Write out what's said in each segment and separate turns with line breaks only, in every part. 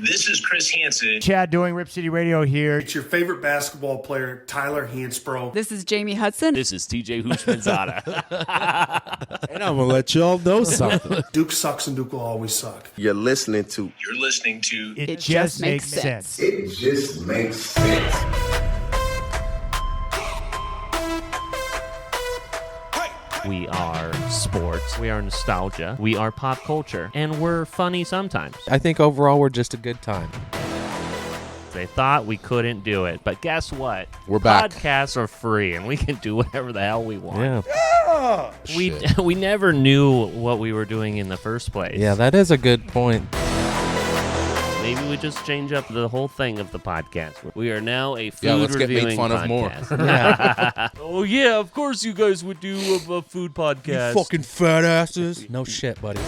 This is Chris Hansen.
Chad doing Rip City Radio here.
It's your favorite basketball player, Tyler Hansbrough.
This is Jamie Hudson.
This is TJ Houshmandzadeh.
And I'm going to let y'all know something.
Duke sucks and Duke will always suck.
You're listening to
It Just Makes Sense.
It just makes sense.
We are sports. We are nostalgia. We are pop culture. And we're funny sometimes.
I think overall we're just a good time.
They thought we couldn't do it. But guess what?
We're back.
Podcasts are free, and we can do whatever the hell we want.
Yeah.
We never knew what we were doing in the first place.
Yeah, that is a good point.
Maybe we just change up the whole thing of the podcast. We are now a food
let's get
reviewing
made fun of more.
podcast. Oh, yeah, of course you guys would do a food podcast.
Fucking fat asses. No shit, buddy.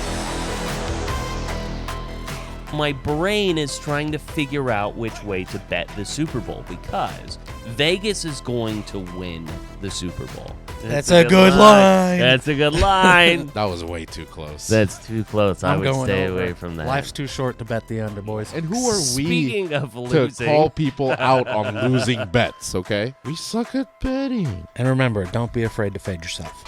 My brain is trying to figure out which way to bet the Super Bowl because Vegas is going to win the Super Bowl.
That's a good line.
That's a good line.
That was way too close.
That's too close. I
I'm
would
going
stay
over.
away from that.
Life's too short to bet the under, boys.
And who are
Speaking of
we
losing,
to call people out on losing bets, okay? We suck at betting.
And remember, don't be afraid to fade yourself.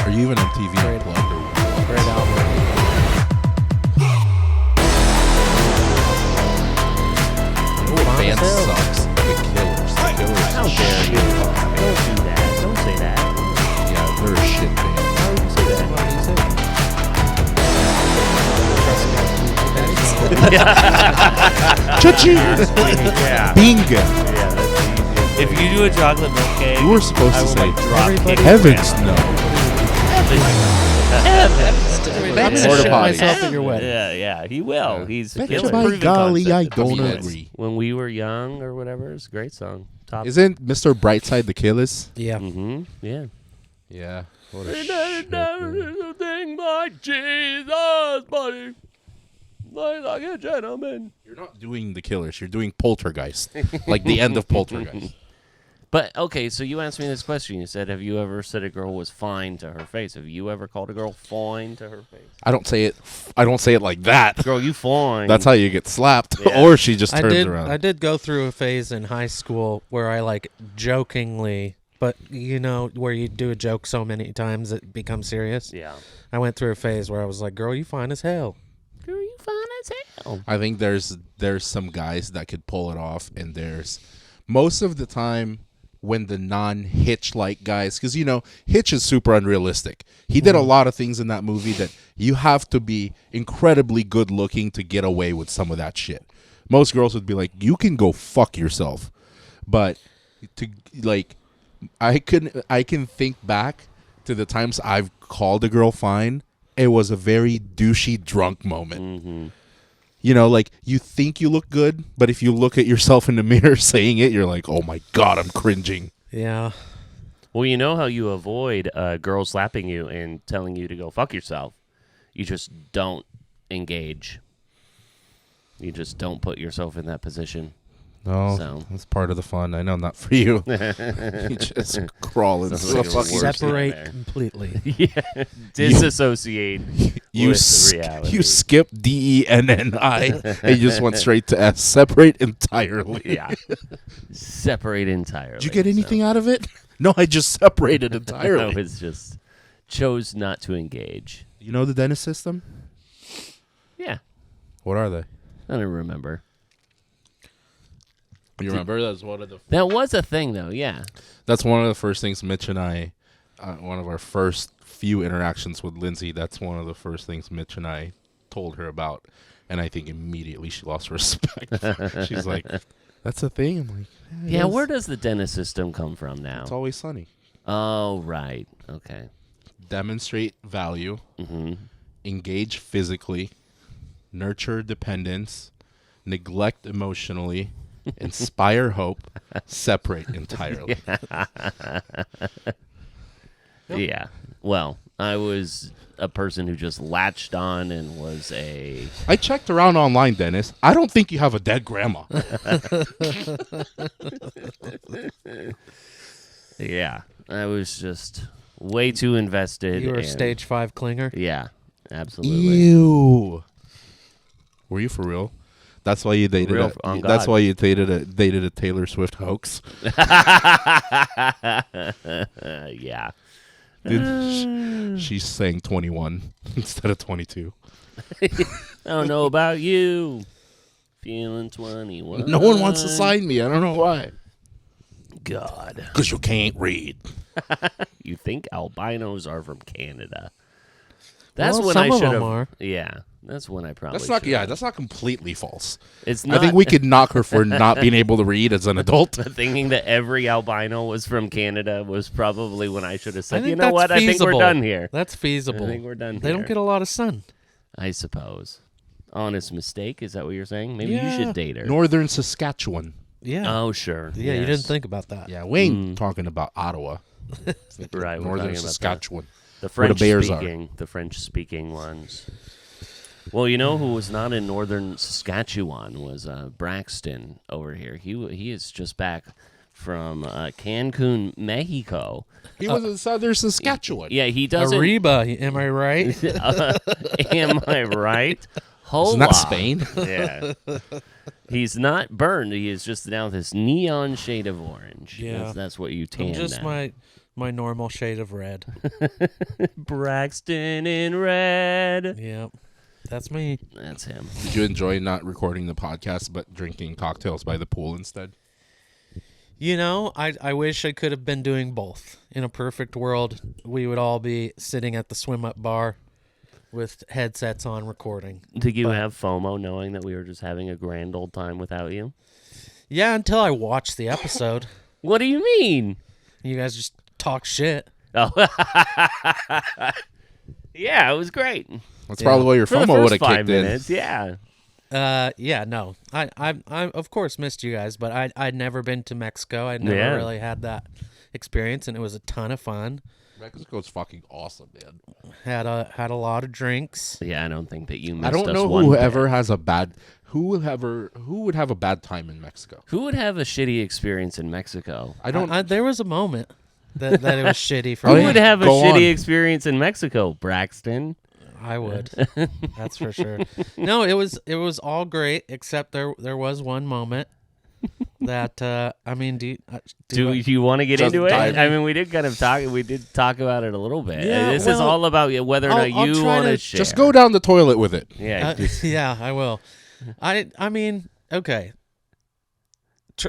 Are you even MTV
Great.
Unplugged or what?
Great album.
Band sucks. The Killers. The Killers.
how dare you? Don't do that. Don't say that.
Yeah, they're a shit band.
How would you say that?
Cha-ching!
Yeah.
Bingo.
Yeah, that's easy. If you do a chocolate milk cake,
You were supposed
I
to
will
say,
drop kick
Heavens
you.
no.
That's
Porta
shit
potty.
myself at your wedding.
Yeah, he will.
Yeah.
He's
Bet
killer.
by
Proven
golly,
concept.
I don't
mean,
agree.
When we were young or whatever, it's a great song. Top.
Isn't Mr. Brightside the Killers?
Yeah.
Mm-hmm. Yeah.
Yeah. What a
Thing like Jesus, buddy. Like a gentleman.
You're not doing the Killers. You're doing Poltergeist. Like the end of Poltergeist.
But, okay, so you asked me this question. You said, have you ever said a girl was fine to her face? Have you ever called a girl fine to her face?
I don't say it like that.
Girl, you fine.
That's how you get slapped.
Yeah.
Or she just turns around.
I did go through a phase in high school where I like jokingly, but you know, where you do a joke so many times it becomes serious.
Yeah.
I went through a phase where I was like, "Girl, you fine as hell."
Girl, you fine as hell.
I think there's some guys that could pull it off, and there's most of the time when the non-Hitch-like guys, because, you know, Hitch is super unrealistic. He did a lot of things in that movie that you have to be incredibly good-looking to get away with some of that shit. Most girls would be like, you can go fuck yourself. But, I can think back to the times I've called a girl fine. It was a very douchey drunk moment.
Mm-hmm.
You know, like, you think you look good, but if you look at yourself in the mirror saying it, you're like, oh my God, I'm cringing.
Yeah.
Well, you know how you avoid girls slapping you and telling you to go fuck yourself? You just don't engage. You just don't put yourself in that position.
No,
So.
that's part of the fun. I know, not for you. You just crawl into
Sounds like
the
a
fucking...
worst
Separate
nightmare.
completely.
Yeah. Disassociate with reality.
You skip DENNI and you just went straight to S. Separate entirely.
Yeah. Separate entirely.
Did you get anything out of it? No, I just separated entirely.
No, it's just chose not to engage.
You know the dentist system?
Yeah.
What are they?
I don't remember.
You remember? That's one of the...
That was a thing, though, yeah.
That's one of the first things Mitch and I, one of our first few interactions with Lindsay, that's one of the first things Mitch and I told her about. And I think immediately she lost respect. She's like, that's a thing? I'm like,
Yeah, where does the dentist system come from now?
It's Always Sunny.
Oh, right. Okay.
Demonstrate value,
Mm-hmm.
engage physically, nurture dependence, neglect emotionally, inspire hope, separate entirely.
Yeah. Well, I was a person who just latched on and was a...
I checked around online, Dennis. I don't think you have a dead grandma.
Yeah, I was just way too invested.
You were a
and-
stage 5 clinger.
Yeah, absolutely.
Ew. Were you for real? That's why you dated.
Real, on
That's
God.
why you dated a Taylor Swift hoax.
Yeah.
Dude, she's saying 21 instead of 22.
I don't know about you. Feeling 21.
No one wants to sign me. I don't know why.
God.
Because you can't read.
You think albinos are from Canada? That's
Well,
when
some
I
of
should
them
have.
are.
Yeah, that's when I probably.
That's not.
should've.
Yeah, that's not completely false.
It's
I
not.
think we could knock her for not being able to read as an adult.
Thinking that every albino was from Canada was probably when I should have
I
said,
think
you know
that's
what? I think
feasible.
we're done here.
That's feasible.
I think we're done
They
here.
don't get a lot of sun.
I suppose. Honest mistake. Is that what you're saying? Maybe
Yeah.
you should date her.
Northern Saskatchewan.
Yeah.
Oh, sure.
yeah, you
Yes.
didn't think about that.
Yeah, we ain't talking about Ottawa.
Right. we're
Northern
talking about
Saskatchewan.
The
where the
French
Bears are.
speaking, the French speaking ones. Well, you know who was not in northern Saskatchewan was Braxton over here. He is just back from Cancun, Mexico.
He was in Southern Saskatchewan.
Yeah, he doesn't.
Ariba, am I right?
Am I right? Hola.
Isn't that Spain?
Yeah. He's not burned. He is just now this neon shade of orange.
Yeah.
That's what you
I'm
tan
just
now.
my normal shade of red.
Braxton in red.
Yep. That's me.
That's him.
Did you enjoy not recording the podcast but drinking cocktails by the pool instead?
You know, I wish I could have been doing both. In a perfect world, we would all be sitting at the swim-up bar with headsets on recording.
Did you have FOMO knowing that we were just having a grand old time without you?
Yeah, until I watched the episode.
What do you mean?
You guys just talk shit.
Oh. Yeah, it was great.
That's probably why your
For the
FOMO would
first
have
5
kicked
minutes, yeah.
Yeah, no. I of course missed you guys, but I'd never been to Mexico. I'd never
Yeah.
really had that experience, and it was a ton of fun.
in. Mexico's fucking awesome, man.
Had a lot of drinks.
Yeah, I don't think that you missed
I don't
us
know
one
whoever
bit.
has a bad who would have a bad time in Mexico.
Who would have a shitty experience in Mexico?
I don't.
There was a moment that it was shitty for
Oh,
Who
me.
would have a
Go
shitty
on.
experience in Mexico? Braxton?
I would. That's for sure. No, it was all great except there was one moment that I mean, do
you want to get
Just
into it?
dive
I mean, we did talk about it a little bit.
Yeah,
This is
well,
all about whether or
I'll
not you
try
want
to-
to share.
Just go down the toilet with it.
Yeah.
yeah, I will. I mean, okay.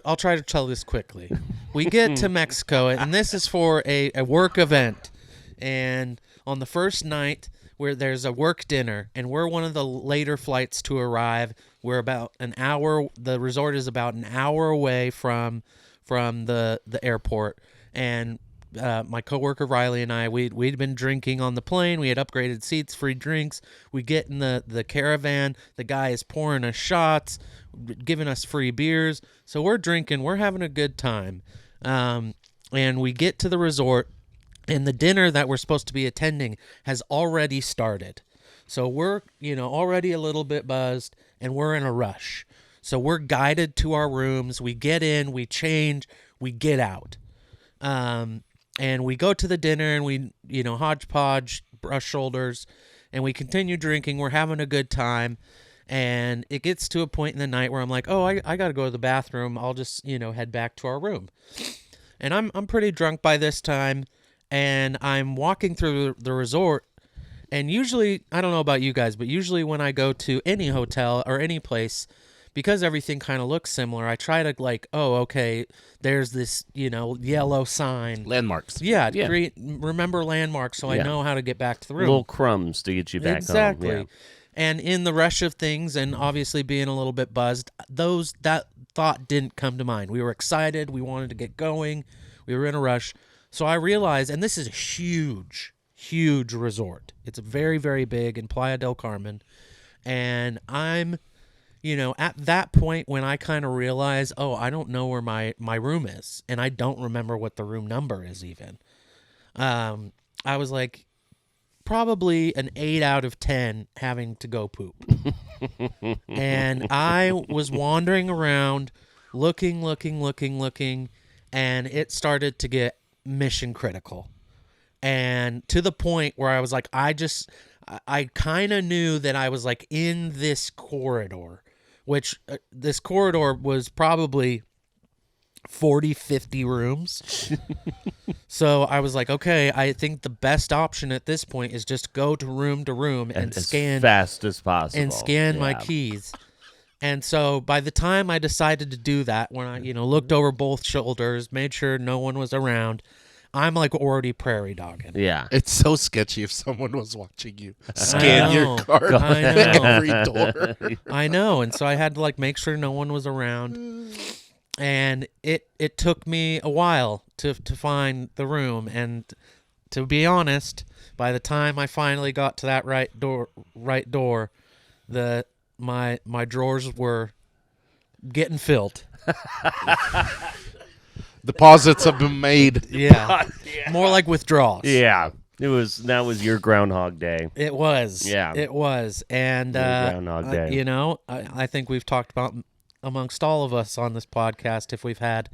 I'll try to tell this quickly. We get to Mexico, and this is for a work event. And on the first night, where there's a work dinner, and we're one of the later flights to arrive. We're about an hour. The resort is about an hour away from the airport, and my coworker Riley and I, we'd been drinking on the plane. We had upgraded seats, free drinks. We get in the caravan. The guy is pouring us shots, giving us free beers. So we're drinking. We're having a good time. And we get to the resort, and the dinner that we're supposed to be attending has already started. So we're, already a little bit buzzed, and we're in a rush. So we're guided to our rooms. We get in, we change, we get out. And we go to the dinner, and we, hodgepodge, brush shoulders, and we continue drinking. We're having a good time. And it gets to a point in the night where I'm like, oh, I got to go to the bathroom. I'll just, head back to our room. And I'm pretty drunk by this time. And I'm walking through the resort, and usually, I don't know about you guys, but usually when I go to any hotel or any place, because everything kind of looks similar, I try to okay, there's this, yellow sign.
Landmarks.
Yeah,
Yeah.
remember landmarks so I
Yeah.
know how to get back to the room.
Little crumbs to get you back
Exactly.
home.
And in the rush of things, and obviously being a little bit buzzed, that thought didn't come to mind. We were excited. We wanted to get going. We were in a rush. So I realized, and this is a huge, huge resort. It's very, very big in Playa del Carmen. And I'm, at that point when I kind of realize, oh, I don't know where my room is. And I don't remember what the room number is even. I was like, probably an 8 out of 10 having to go poop. And I was wandering around looking, and it started to get mission critical. And to the point where I was like, I kind of knew that I was like in this corridor, which this corridor was probably 40, 50 rooms. So I was like, okay, I think the best option at this point is just go to room and
as
scan
fast as possible
and scan my
Yeah.
keys. And so by the time I decided to do that, when I, looked over both shoulders, made sure no one was around, I'm like already prairie dogging.
Yeah.
It's so sketchy if someone was watching you scan your
know.
card
I know.
at every door.
I know, and so I had to like make sure no one was around. And it took me a while to find the room, and to be honest, by the time I finally got to that right door, my drawers were getting filled.
Deposits have been made.
Yeah. More like withdrawals.
Yeah. That was your Groundhog Day.
It was.
Yeah.
It was. And
Groundhog Day.
I think we've talked about amongst all of us on this podcast if we've had,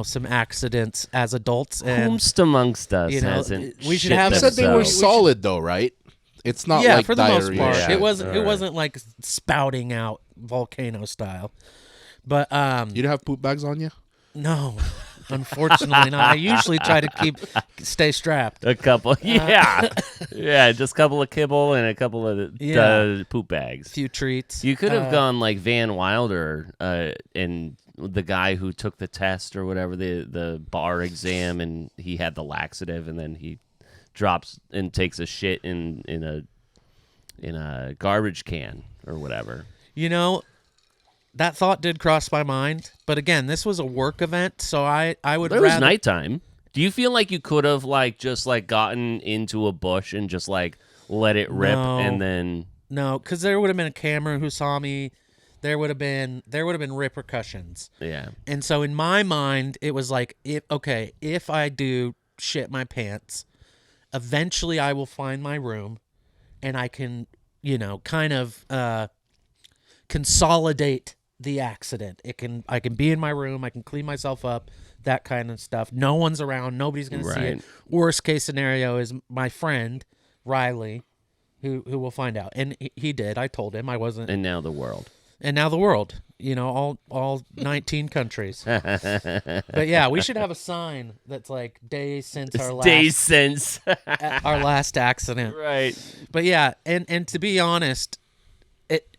some accidents as adults, and
Whomst amongst us
you know,
hasn't
we should
shit
have-
You said they were
themselves.
solid though, right? It's not
yeah,
like
for the most
diarrhea.
part,
Yeah.
it wasn't. It
Alright.
wasn't like spouting out volcano style, but
You don't have poop bags on you?
no, unfortunately not. I usually try to stay strapped.
A couple, yeah, just a couple of kibble and a couple of
Yeah.
poop bags.
Few treats.
You could have gone like Van Wilder and the guy who took the test or whatever, the bar exam, and he had the laxative, and then he drops and takes a shit in a garbage can or whatever.
That thought did cross my mind, but again, this was a work event, so I would
It
rather.
was nighttime. Do you feel like you could have just gotten into a bush and just let it rip
No.
and then
No, because there would have been a camera who saw me. There would have been repercussions.
yeah.
And so in my mind, it was like, if I do shit my pants, eventually I will find my room, and I can, kind of consolidate the accident. I can be in my room, I can clean myself up, that kind of stuff. No one's around, nobody's gonna see it.
Right.
Worst case scenario is my friend Riley, who will find out, and he did. I told him I wasn't.
And now the world.
And now the world, all 19 countries. But yeah, we should have a sign that's like days since
Days since.
our last accident.
Right.
But yeah, and to be honest,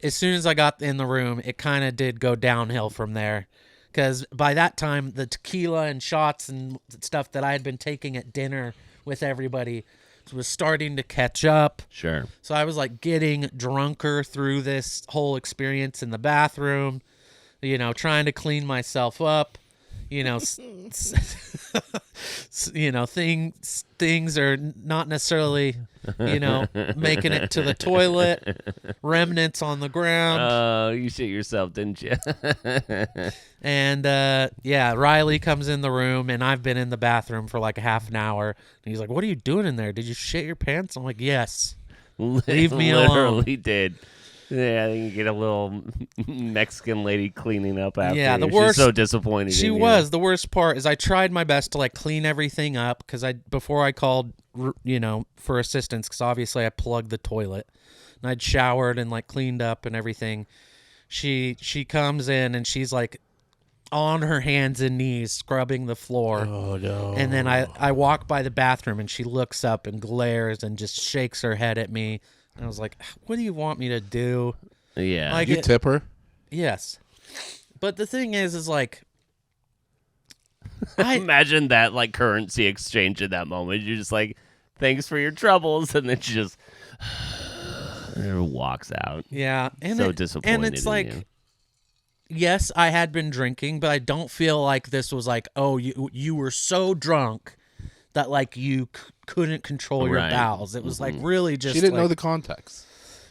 as soon as I got in the room, it kind of did go downhill from there. Because by that time, the tequila and shots and stuff that I had been taking at dinner with everybody was starting to catch up.
Sure.
So I was like getting drunker through this whole experience in the bathroom, trying to clean myself up. Things are not necessarily, making it to the toilet, remnants on the ground.
You shit yourself, didn't you?
And Riley comes in the room, and I've been in the bathroom for like a half an hour. And he's like, "What are you doing in there? Did you shit your pants?" I'm like, "Yes." Leave me alone.
Literally did. Yeah, I think you get a little Mexican lady cleaning up after.
Yeah,
you.
the
She's
worst-
so disappointed.
She
in you.
was. The worst part is I tried my best to like clean everything up before I called, for assistance, because obviously I plugged the toilet, and I'd showered and like cleaned up and everything. She comes in and she's like on her hands and knees scrubbing the floor.
Oh no.
And then I walk by the bathroom and she looks up and glares and just shakes her head at me. And I was like, "What do you want me to do?"
Yeah.
Like,
You tip her?
yes. But the thing is like, I
Imagine that currency exchange in that moment. You're just like, "Thanks for your troubles," and then she just walks out.
yeah, and
So
it-
disappointed
And it's
in
like,
you.
yes, I had been drinking, but I don't feel like this was like, oh, you were so drunk that like you couldn't control your
Right.
bowels. It was like really just
She didn't know
like-
the context.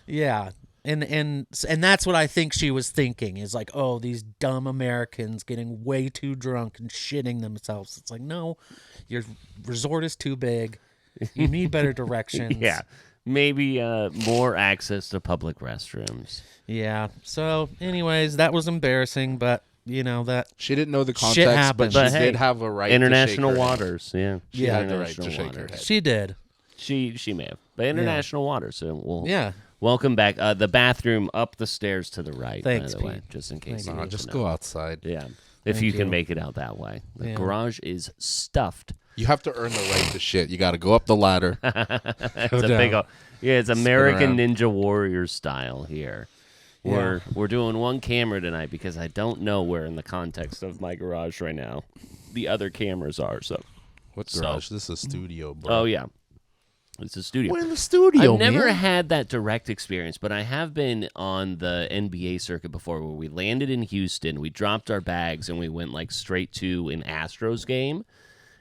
yeah. And that's what I think she was thinking is like, oh, these dumb Americans getting way too drunk and shitting themselves. It's like, no, your resort is too big. You need better directions.
Yeah. Maybe more access to public restrooms.
Yeah. So, anyways, that was embarrassing, but that
She didn't know the
Shit
context, but
happens.
she
But hey,
did have a right
international
to shake her head.
waters. Yeah,
She had the right
International
to shake her
waters.
head.
she did.
She may have, but international waters. So we'll
Yeah.
welcome back. The bathroom up the stairs to the right.
Thanks,
by the way,
Pete.
just in case.
Thank
you
No,
need
just
to
go
know.
outside.
Yeah, if
Thank
you can
you.
make it out that way. The
Yeah.
garage is stuffed.
You have to earn the right to shit. You got to go up the ladder.
It's
Go
a
down.
big. It's American
around.
Ninja Warrior style here. We're doing one camera tonight because I don't know where in the context of my garage right now the other cameras are. So,
What garage? This is a studio, bro.
oh yeah, it's a studio.
We're in the studio,
I've never
man.
had that direct experience, but I have been on the NBA circuit before where we landed in Houston, we dropped our bags, and we went like straight to an Astros game.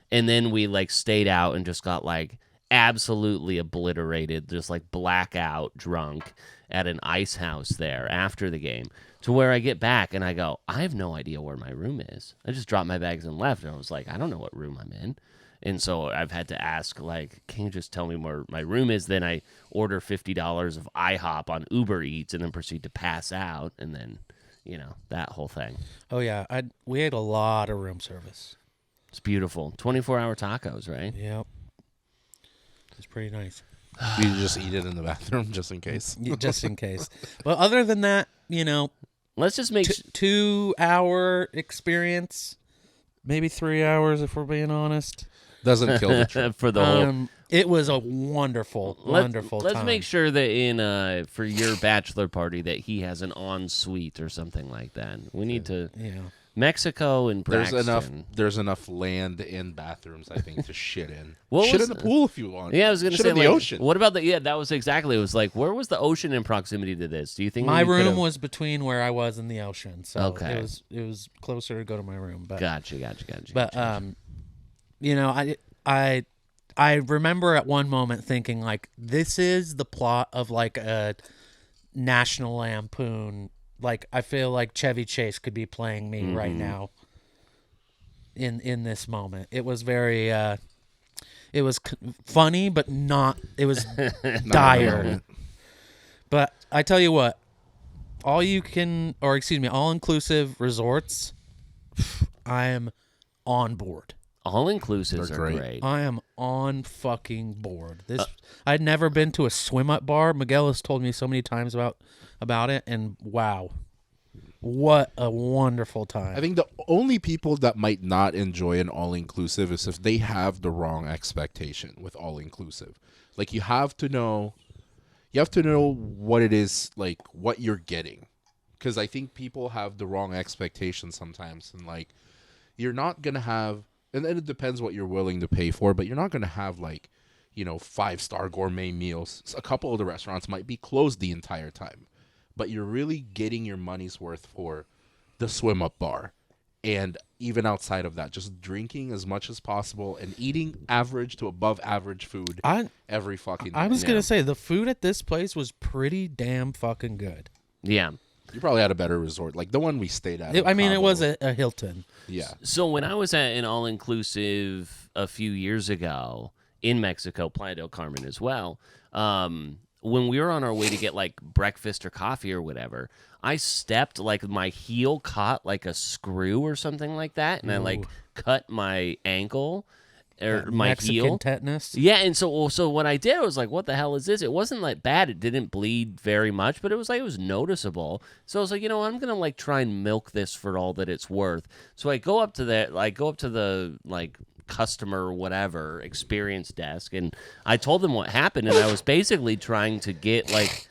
And then we like stayed out and just got like absolutely obliterated, just like blackout drunk at an ice house there after the game. To where I get back and I go, I have no idea where my room is. I just dropped my bags and left. And I was like, I don't know what room I'm in. And so I've had to ask, like, can you just tell me where my room is? Then I order $50 of IHOP on Uber Eats and then proceed to pass out. And then, that whole thing.
Oh yeah, we had a lot of room service.
It's beautiful. 24-hour tacos, right?
Yep. It's pretty nice.
You just eat it in the bathroom just in case.
Just in case. But other than that,
Let's just make
2-hour experience, maybe 3 hours if we're being honest.
Doesn't kill the trip.
for the whole.
It was a wonderful, wonderful
Let's
time.
make sure that for your bachelor party that he has an ensuite or something like that. We need to
Yeah.
Mexico and Braxton.
There's enough land in bathrooms, I think, to shit in.
What
Shit
was
in the pool if you want.
Yeah, I was gonna
Shit
say
in the
like,
ocean.
What about the? Yeah, that was exactly. It was like, where was the ocean in proximity to this? Do you think
My
we could've-
room was between where I was and the ocean, so
Okay.
it was closer to go to my room. But
Gotcha.
But I remember at one moment thinking like, this is the plot of like a National Lampoon. Like I feel like Chevy Chase could be playing me right now. In this moment, it was very. It was funny, but not. It was dire. But I tell you what, all inclusive resorts, I am on board.
all inclusives
They're
are
great.
great.
I am on fucking board. I'd never been to a swim up bar. Miguel has told me so many times about it, and wow, what a wonderful time.
I think the only people that might not enjoy an all-inclusive is if they have the wrong expectation with all-inclusive. Like you have to know what it is, like what you're getting, because I think people have the wrong expectations sometimes, and like you're not gonna have, and then it depends what you're willing to pay for, but you're not gonna have like 5-star gourmet meals. A couple of the restaurants might be closed the entire time, but you're really getting your money's worth for the swim up bar. And even outside of that, just drinking as much as possible and eating average to above average food every fucking day.
I was gonna say the food at this place was pretty damn fucking good.
Yeah.
You probably had a better resort, like the one we stayed at.
It
Cabo.
was a Hilton.
Yeah.
So when I was at an all-inclusive a few years ago in Mexico, Playa del Carmen as well, when we were on our way to get like breakfast or coffee or whatever, I stepped, like my heel caught like a screw or something like that, and I like cut my ankle or my
Mexican
heel.
tetanus.
Yeah, and so what I did, I was like, what the hell is this? It wasn't like bad. It didn't bleed very much, but it was noticeable. So I was like, I'm going to like try and milk this for all that it's worth. So I go up to the like customer or whatever experience desk, and I told them what happened, and I was basically trying to get like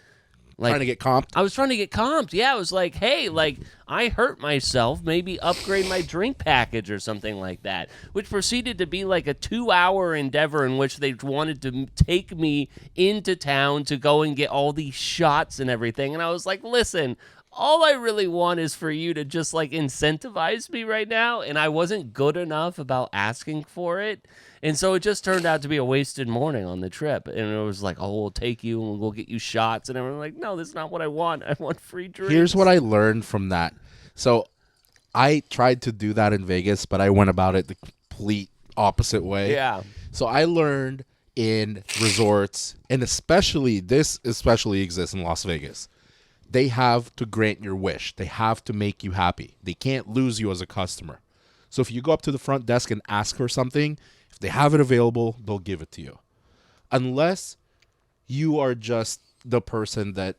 Trying to get comped.
I was trying to get comped. Yeah, I was like, hey, like, I hurt myself. Maybe upgrade my drink package or something like that, which proceeded to be like a 2-hour endeavor in which they wanted to take me into town to go and get all these shots and everything. And I was like, listen, all I really want is for you to just like incentivize me right now. And I wasn't good enough about asking for it. And so it just turned out to be a wasted morning on the trip. And it was like, oh, we'll take you and we'll get you shots. And everyone's like, no, that's not what I want. I want free drinks.
Here's what I learned from that. So I tried to do that in Vegas, but I went about it the complete opposite way.
Yeah.
So I learned in resorts, and especially exists in Las Vegas. they have to grant your wish. They have to make you happy. They can't lose you as a customer. So if you go up to the front desk and ask for something, if they have it available, they'll give it to you. Unless you are just the person that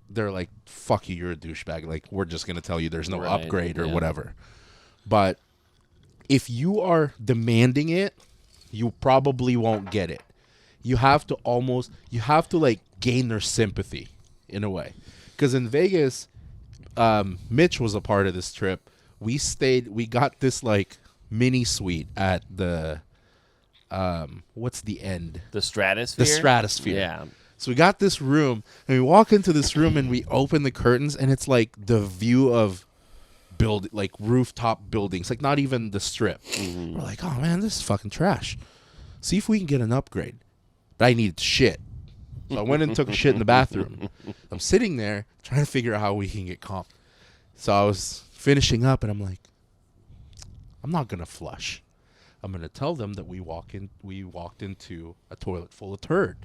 they're like, fuck you, you're a douchebag. Like, we're just going to tell you there's no upgrade or whatever. But if you are demanding it, you probably won't get it. You have to like gain their sympathy in a way. Because in Vegas, Mitch was a part of this trip. We got this like mini suite at the, what's the end?
The Stratosphere?
The Stratosphere.
Yeah.
So we got this room, and we walk into this room, and we open the curtains, and it's like the view of like rooftop buildings, like not even the Strip. We're like, oh man, this is fucking trash. See if we can get an upgrade. But I needed shit. So I went and took a shit in the bathroom. I'm sitting there trying to figure out how we can get comp. So I was finishing up, and I'm like, I'm not gonna flush. I'm gonna tell them that we walked into a toilet full of turd.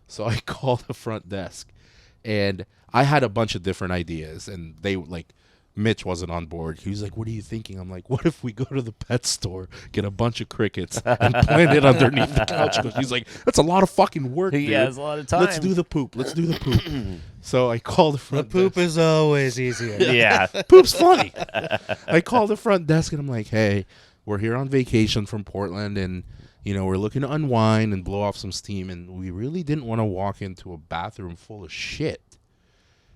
So I called the front desk, and I had a bunch of different ideas, and they like, Mitch wasn't on board. He was like, what are you thinking? I'm like, what if we go to the pet store, get a bunch of crickets, and plant it underneath the couch? He's like, that's a lot of fucking work, dude.
Yeah, it's a lot of time.
Let's do the poop. So I called the front
Poop
desk.
is always easier.
Yeah.
Poop's funny. I called the front desk, and I'm like, hey, we're here on vacation from Portland, and we're looking to unwind and blow off some steam, and we really didn't want to walk into a bathroom full of shit.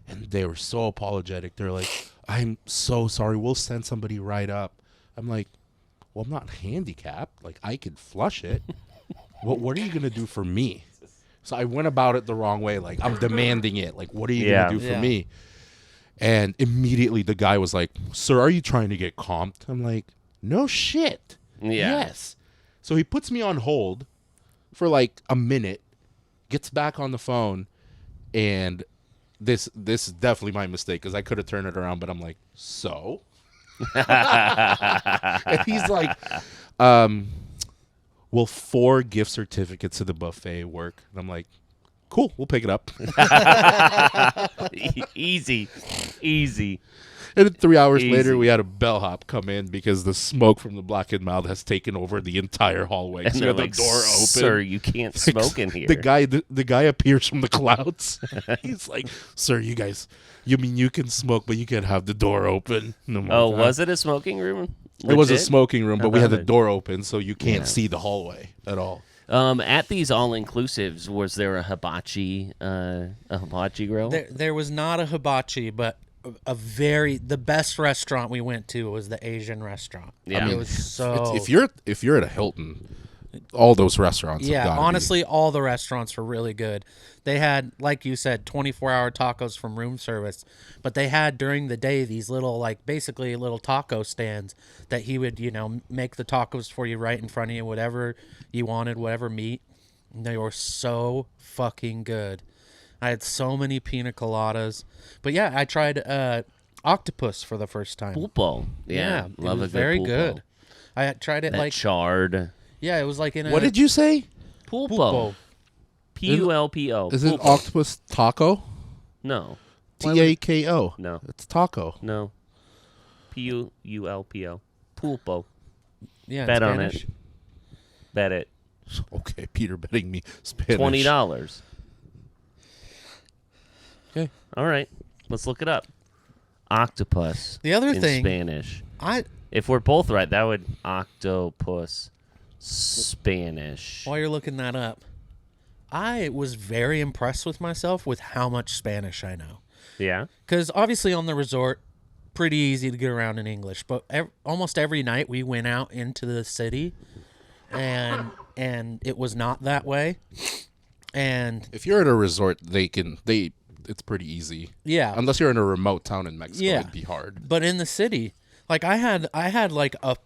And they were so apologetic. They're like, I'm so sorry. We'll send somebody right up. I'm like, well, I'm not handicapped. Like, I could flush it. What are you going to do for me? So I went about it the wrong way. Like, I'm demanding it. Like, what are you going to do for me? And immediately the guy was like, sir, are you trying to get comped? I'm like, no shit.
Yeah.
Yes. So he puts me on hold for like a minute, gets back on the phone, and this is definitely my mistake because I could have turned it around, but I'm like, so? And he's like, will 4 gift certificates to the buffet work? And I'm like, cool, we'll pick it up.
Easy.
And then 3 hours later, we had a bellhop come in because the smoke from the blackened mouth has taken over the entire hallway.
And
So we
they're
had the
like,
door open.
sir, you can't smoke in here.
The guy appears from the clouds. He's like, sir, you mean you can smoke, but you can't have the door open. No more
Oh,
time."
was it a smoking room?
It was a
Legit?
smoke room, but we had the
it.
door open, so you can't see the hallway at all.
At these all-inclusives, was there a hibachi grill?
There was not a hibachi, but the best restaurant we went to was the Asian restaurant.
Yeah.
It was so.
If you're at a Hilton, all those restaurants. have
Yeah,
gotta
honestly, all the restaurants were really good. They had, like you said, 24-hour tacos from room service, but they had during the day these little, like, basically little taco stands that he would, make the tacos for you right in front of you, whatever you wanted, whatever meat. And they were so fucking good. I had so many pina coladas. But yeah, I tried octopus for the first time.
Pulpo. Yeah,
it
love
was
a good
very
pulpo.
good. I had tried it
That
like
charred
yeah, it was like in a
What did you say?
pulpo. Pulpo.
Is it
Pulpo.
octopus taco?
No.
Tako.
No.
It's taco.
No. Pulpo. Pulpo.
Yeah, in
Bet on
Spanish.
it. Bet it.
Okay, Peter betting me Spanish.
$20.
Okay.
All right. Let's look it up. Octopus.
The other
in
thing-
Spanish.
I
If we're both right, that would octopus Spanish.
While you're looking that up, I was very impressed with myself with how much Spanish I know.
Yeah.
Because obviously on the resort, pretty easy to get around in English. But almost every night we went out into the city, and it was not that way. And
If you're at a resort, it's pretty easy.
yeah,
Unless you're in a remote town in Mexico,
Yeah.
it'd be hard.
but in the city, like I had like a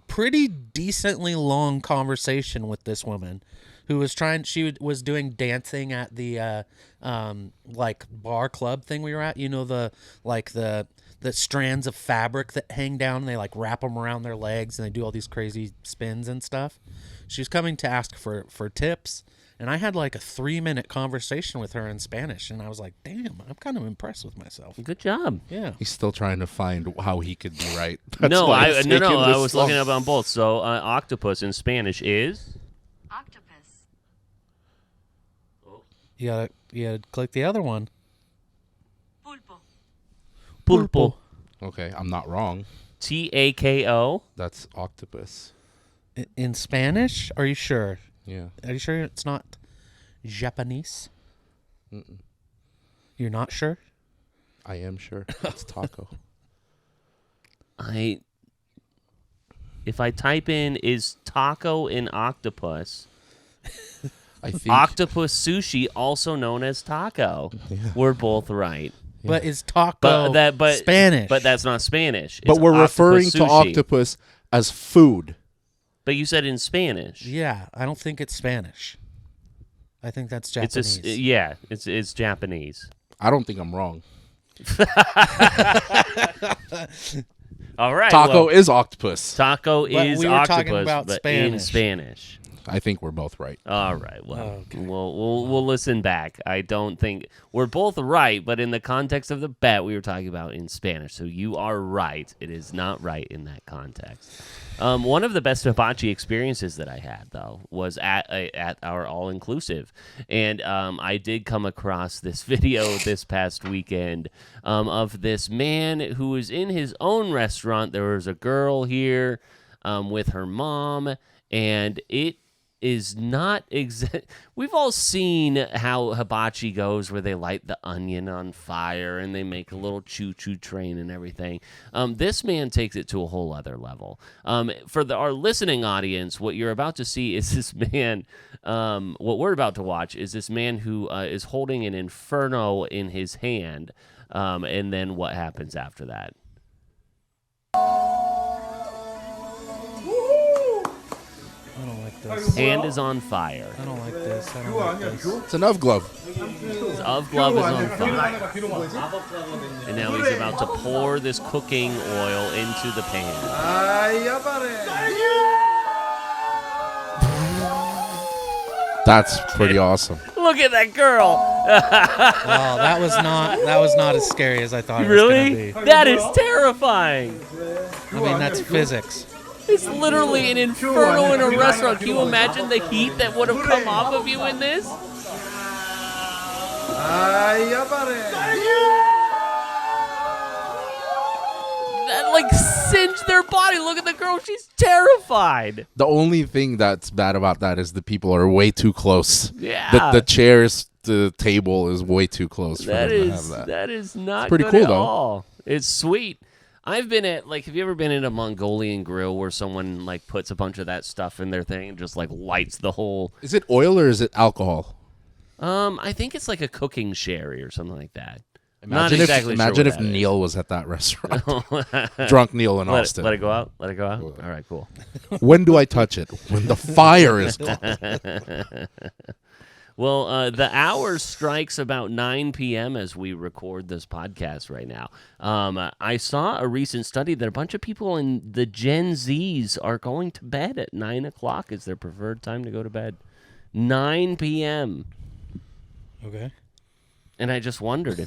pretty decently long conversation with this woman who was she was doing dancing at the like bar club thing we were at, the strands of fabric that hang down and they like wrap them around their legs and they do all these crazy spins and stuff. She was coming to ask for tips, and I had like a 3-minute conversation with her in Spanish, and I was like, damn, I'm kind of impressed with myself.
Good job.
Yeah.
He's still trying to find how he could be right.
No,
why
I
it's taking
I
this
was
long.
looking up on both. So octopus in Spanish is
Octopus.
You gotta click the other one.
Pulpo.
pulpo.
Okay, I'm not wrong.
Tako.
That's octopus.
In Spanish? Are you sure?
Yeah.
Are you sure it's not Japanese? You're not sure?
I am sure. It's taco.
If I type in is taco in octopus,
I think
octopus sushi, also known as taco. We're both right.
But is taco Spanish?
But that's not Spanish.
but
It's
we're referring
octopus
to
sushi.
octopus as food.
But you said in Spanish.
Yeah, I don't think it's Spanish. I think that's Japanese.
It's Japanese.
I don't think I'm wrong.
All right.
Taco
well,
is octopus.
taco
But
is
we were
octopus,
talking about
but in
Spanish.
Spanish.
I think we're both right.
All right. Well,
Okay.
we'll listen back. I don't think we're both right, but in the context of the bet, we were talking about in Spanish. So you are right. It is not right in that context. One of the best hibachi experiences that I had, though, was at our all-inclusive. And I did come across this video this past weekend of this man who was in his own restaurant. There was a girl here with her mom, and it is not exact. We've all seen how hibachi goes, where they light the onion on fire and they make a little choo-choo train and everything. This man takes it to a whole other level. For our listening audience, what you're about to see is this man. What we're about to watch is this man who is holding an inferno in his hand, and then what happens after that.
I don't like this.
Hand is on fire.
I don't like this. I don't like this.
It's an Ove glove.
His Ove glove is on fire. And now he's about to pour this cooking oil into the pan.
That's pretty awesome.
Look at that girl.
Wow, that was not as scary as I thought it was
Really?
going to
That is terrifying.
be. I mean, that's physics.
It's literally an inferno in a restaurant. Can you imagine the heat that would have come off of you in this? That like singed their body. Look at the girl. She's terrified.
The only thing that's bad about that is the people are way too close.
Yeah.
The chairs, the table is way too close for
That
them to
is
have that.
not
pretty
good
cool,
at
though.
all. It's sweet. I've been at have you ever been at a Mongolian grill where someone like puts a bunch of that stuff in their thing and just like lights the whole?
Is it oil or is it alcohol?
I think it's like a cooking sherry or something like that.
Imagine
Not exactly
imagine
sure
if
what that is.
Neil was at that restaurant. Drunk Neil in
Let
Austin.
it go out. Let it go out. All right, cool.
When do I touch it? When the fire is gone.
Well, the hour strikes about 9 p.m. as we record this podcast right now. I saw a recent study that a bunch of people in the Gen Zs are going to bed at 9 o'clock is their preferred time to go to bed. 9 p.m.
Okay.
And I just wondered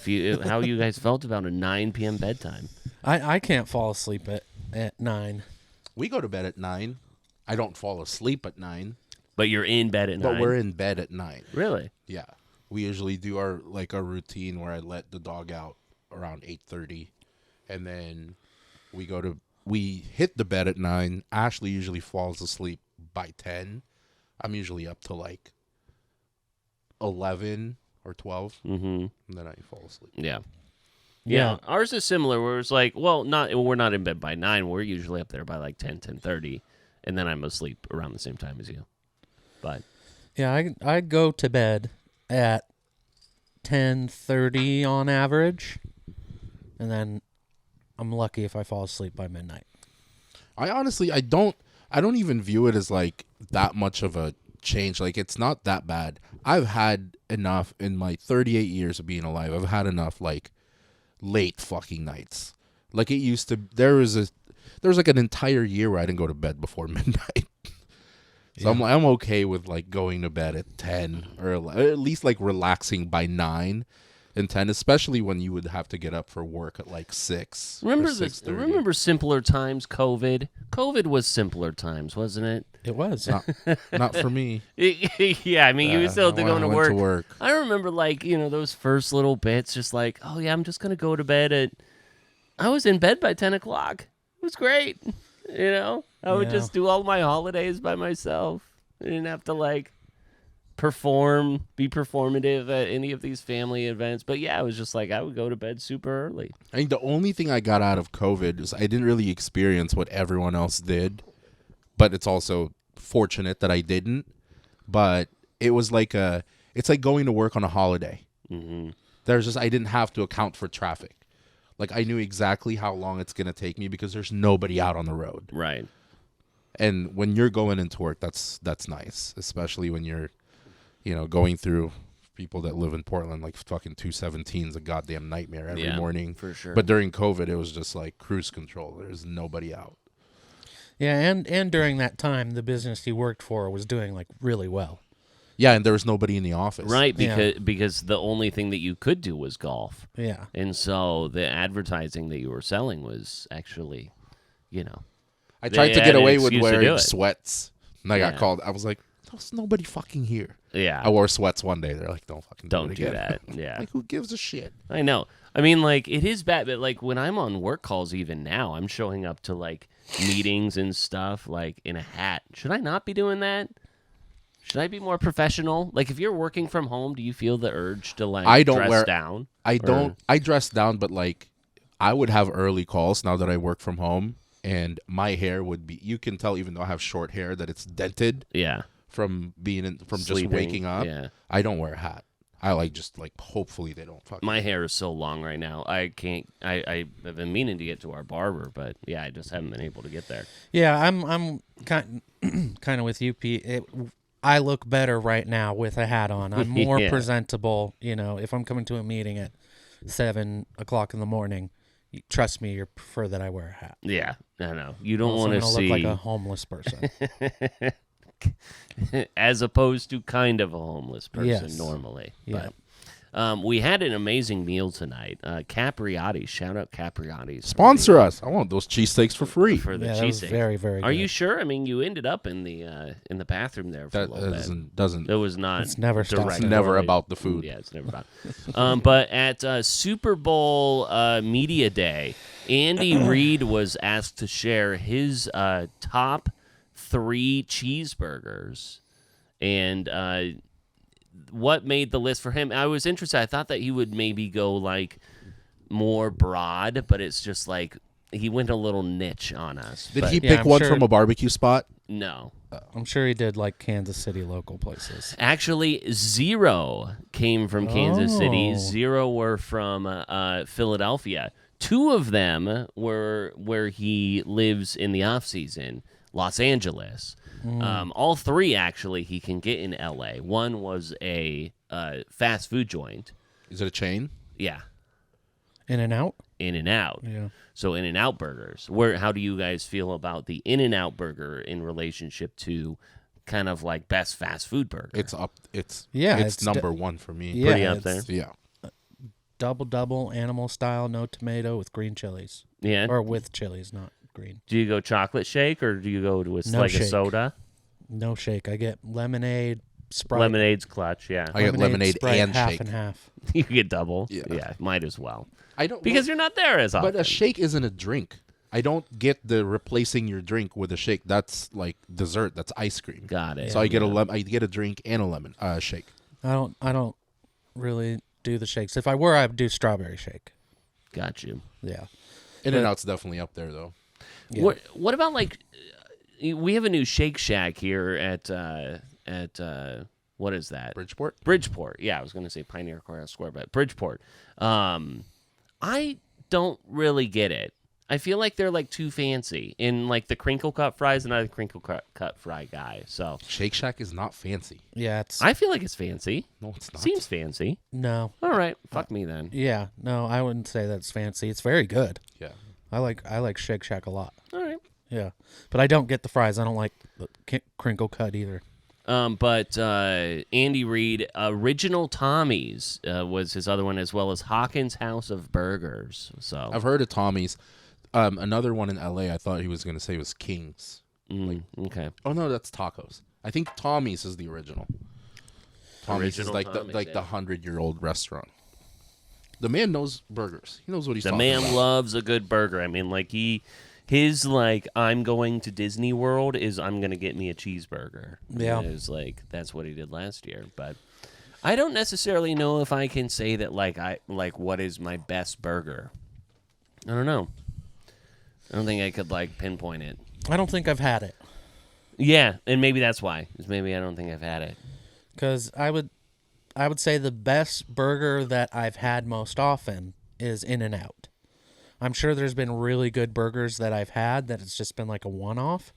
how you guys felt about a 9 p.m. bedtime.
I can't fall asleep at 9.
We go to bed at 9. I don't fall asleep at 9.
But you're in bed at 9.
But we're in bed at 9.
Really?
Yeah. We usually do our routine where I let the dog out around 8:30, and then we hit the bed at 9. Ashley usually falls asleep by 10. I'm usually up to like 11 or 12, and then I fall asleep.
Yeah. Yeah, ours is similar. Where it's like, we're not in bed by 9. We're usually up there by like 10:30, and then I'm asleep around the same time as you. But
Yeah, I go to bed at 10:30 on average, and then I'm lucky if I fall asleep by midnight.
I honestly, I don't even view it as like that much of a change. Like, it's not that bad. I've had enough in my 38 years of being alive. I've had enough like late fucking nights. Like, it used to. There was like an entire year where I didn't go to bed before midnight. So I'm okay with like going to bed at 10 or at least like relaxing by 9 and 10, especially when you would have to get up for work at like 6.
Remember
or
this?
6:30.
Remember simpler times? COVID was simpler times, wasn't it?
It was.
Not for me.
Yeah, I mean, you still have to go
I
to
went
work. I remember, like, those first little bits, just like, oh, yeah, I'm just going to go to bed I was in bed by 10 o'clock. It was great. I would just do all my holidays by myself. I didn't have to, like, be performative at any of these family events. But, yeah, it was just like I would go to bed super early.
I think the only thing I got out of COVID is I didn't really experience what everyone else did, but it's also fortunate that I didn't. But it was like it's like going to work on a holiday.
Mm-hmm.
I didn't have to account for traffic. Like I knew exactly how long it's gonna take me because there's nobody out on the road.
Right.
And when you're going into work, that's nice, especially when you're, going through people that live in Portland. Like fucking 217 is a goddamn nightmare every morning.
For sure.
But during COVID, it was just like cruise control. There's nobody out.
Yeah, and during that time, the business he worked for was doing like really well.
Yeah, and there was nobody in the office.
Right, because the only thing that you could do was golf.
Yeah.
And so the advertising that you were selling was actually,
I tried to
they
get
had an
away with
excuse to do
wearing
it.
sweats, and I got called. I was like, there's nobody fucking here.
Yeah.
I wore sweats one day. They're like, don't fucking
Don't
do
do
it again.
that. Yeah.
Like, who gives a shit?
I know. I mean, like, it is bad, but, like, when I'm on work calls even now, I'm showing up to, like, meetings and stuff, like, in a hat. Should I not be doing that? Should I be more professional? Like, if you're working from home, do you feel the urge to, like, dress down?
I dress down, but, like, I would have early calls now that I work from home, and my hair would be, you can tell even though I have short hair that it's dented.
Yeah.
From
Sleeping,
just waking up.
Yeah.
I don't wear a hat. I hopefully they don't fucking.
My hair is so long right now. I can't. I have been meaning to get to our barber, but yeah, I just haven't been able to get there.
Yeah, I'm kind of with you, Pete. I look better right now with a hat on. I'm more presentable. If I'm coming to a meeting at 7 o'clock in the morning, trust me, you prefer that I wear a hat.
Yeah, I know. You don't want to see
look like a homeless person.
As opposed to kind of a homeless person
Yes.
normally.
Yeah.
But we had an amazing meal tonight. Capriati's. Shout out Capriati's.
Sponsor us. I want those cheesesteaks for free.
For the
Yeah, that was
cheesesteak.
very, very
Are
good.
you sure? I mean, you ended up in the bathroom there for a
That
little bit.
doesn't.
It was not.
It's never stopped.
direct
It's never
correlate.
about the food.
Yeah, it's never about. But at Super Bowl Media Day, Andy Reid was asked to share his top 3 cheeseburgers, and what made the list for him. I was interested. I thought that he would maybe go like more broad, but it's just like he went a little niche on us.
Did
But
he
Yeah,
pick
I'm
one
sure-
from a barbecue spot?
No.
I'm sure he did like Kansas City local places.
Actually, 0 came from Kansas City.
Oh.
0 were from Philadelphia. 2 of them were where he lives in the off season, Los Angeles. All 3 actually he can get in L.A. One was a fast food joint.
Is it a chain?
Yeah,
In-N-Out?
In-N-Out.
Yeah.
So In-N-Out burgers. How do you guys feel about the In-N-Out burger in relationship to kind of like best fast food burger?
It's up. It's
it's
number 1 for me.
Yeah,
Pretty up there.
it's
Yeah.
Double animal style, no tomato with green chilies.
Yeah.
Or with chilies, not green.
Do you go chocolate shake or do you go with
No
like a
shake.
soda?
No shake. I get lemonade, Sprite.
Lemonade's clutch, yeah.
I get lemonade
Sprite,
and
half
shake.
and half.
You get double.
Yeah.
Might as well.
I don't
Because you're not there as often.
But a shake isn't a drink. I don't get the replacing your drink with a shake. That's like dessert. That's ice cream.
Got it.
So I get I get a drink and a lemon shake.
I don't really do the shakes. If I were, I'd do strawberry shake.
Got you.
Yeah.
In-N-Out's definitely up there though.
Yeah.
What about like we have a new Shake Shack here at what is that? Bridgeport. Yeah, I was going to say Pioneer Square, but Bridgeport. I don't really get it. I feel like they're like too fancy. In like the crinkle cut fries, and I'm a crinkle cut fry guy. So
Shake Shack is not fancy.
Yeah, it's
I feel like it's fancy.
No, it's not.
Seems fancy.
no.
All right, fuck me then.
Yeah, no, I wouldn't say that's fancy. It's very good.
Yeah.
I like Shake Shack a lot.
All right.
Yeah, but I don't get the fries. I don't like the crinkle cut either.
But Andy Reid, Original Tommy's was his other one, as well as Hawkins House of Burgers. So
I've heard of Tommy's. Another one in L.A. I thought he was going to say was King's.
Okay.
Oh no, that's tacos. I think Tommy's is the original. Tommy's is
Original
like
Tommy's,
the 100-year-old restaurant. The man knows burgers. He knows what he's
The
talking
man
about.
loves a good burger. I mean, like his I'm going to Disney World is I'm gonna get me a cheeseburger.
Yeah.
Is like that's what he did last year. But I don't necessarily know if I can say that what is my best burger. I don't know. I don't think I could pinpoint it.
I don't think I've had it.
Yeah, and maybe that's why. Is maybe I don't think I've had it.
Because I would say the best burger that I've had most often is In-N-Out. I'm sure there's been really good burgers that I've had that it's just been like a one-off,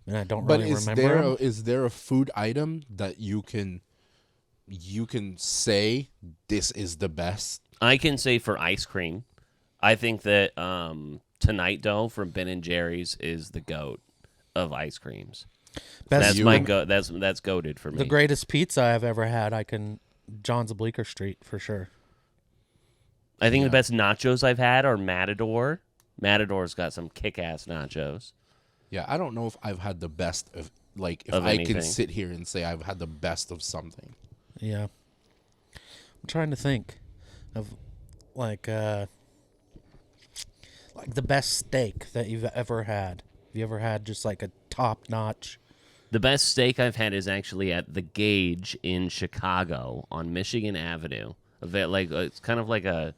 and I don't really remember them.
Is there a food item that you can say this is the best?
I can say for ice cream, I think that Tonight Dough from Ben & Jerry's is the GOAT of ice creams.
Best-
That's my goat. That's goated for me.
The greatest pizza I've ever had, John's of Bleecker Street for sure.
I think the best nachos I've had are Matador. Matador's got some kick-ass nachos.
Yeah, I don't know if I've had the best of if
Of
I
anything.
can sit here and say I've had the best of something.
Yeah. I'm trying to think of the best steak that you've ever had. Have you ever had just like a top-notch?
The best steak I've had is actually at the Gauge in Chicago on Michigan Avenue. It's kind of like a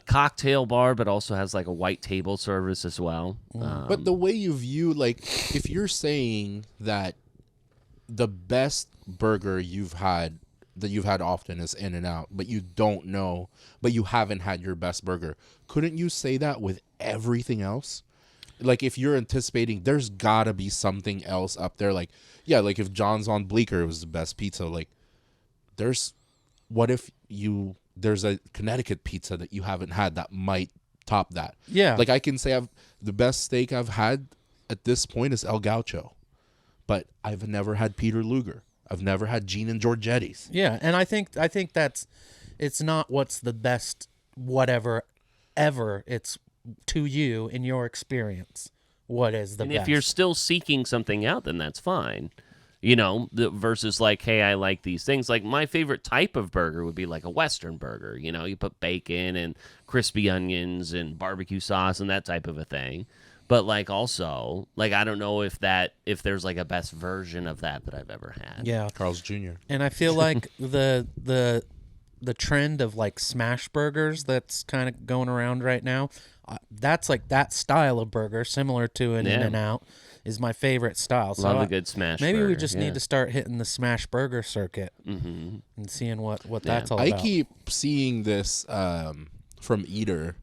cocktail bar, but also has like a white table service as well.
But the way you view, if you're saying that the best burger you've had often is In-N-Out, but you don't know, but you haven't had your best burger, couldn't you say that with everything else? If you're anticipating, there's gotta be something else up there. If John's on Bleecker was the best pizza, what if there's a Connecticut pizza that you haven't had that might top that?
Yeah.
I can say the best steak I've had at this point is El Gaucho, but I've never had Peter Luger. I've never had Gene and Giorgetti's.
Yeah, and I think it's not what's the best whatever ever. It's to you in your experience what is the
And
best.
if you're still seeking something out, then that's fine. Versus hey, I like these things. My favorite type of burger would be like a Western burger. You put bacon and crispy onions and barbecue sauce and that type of a thing. But also, I don't know if there's a best version of that I've ever had.
Yeah,
Carl's Jr.
and I feel like the trend of smash burgers that's kind of going around right now, that's that style of burger, similar to an In-N-Out, is my favorite style. So
Love a good smash
maybe
burger.
we just need to start hitting the smash burger circuit and seeing what that's all
I
about.
keep seeing this from Eater,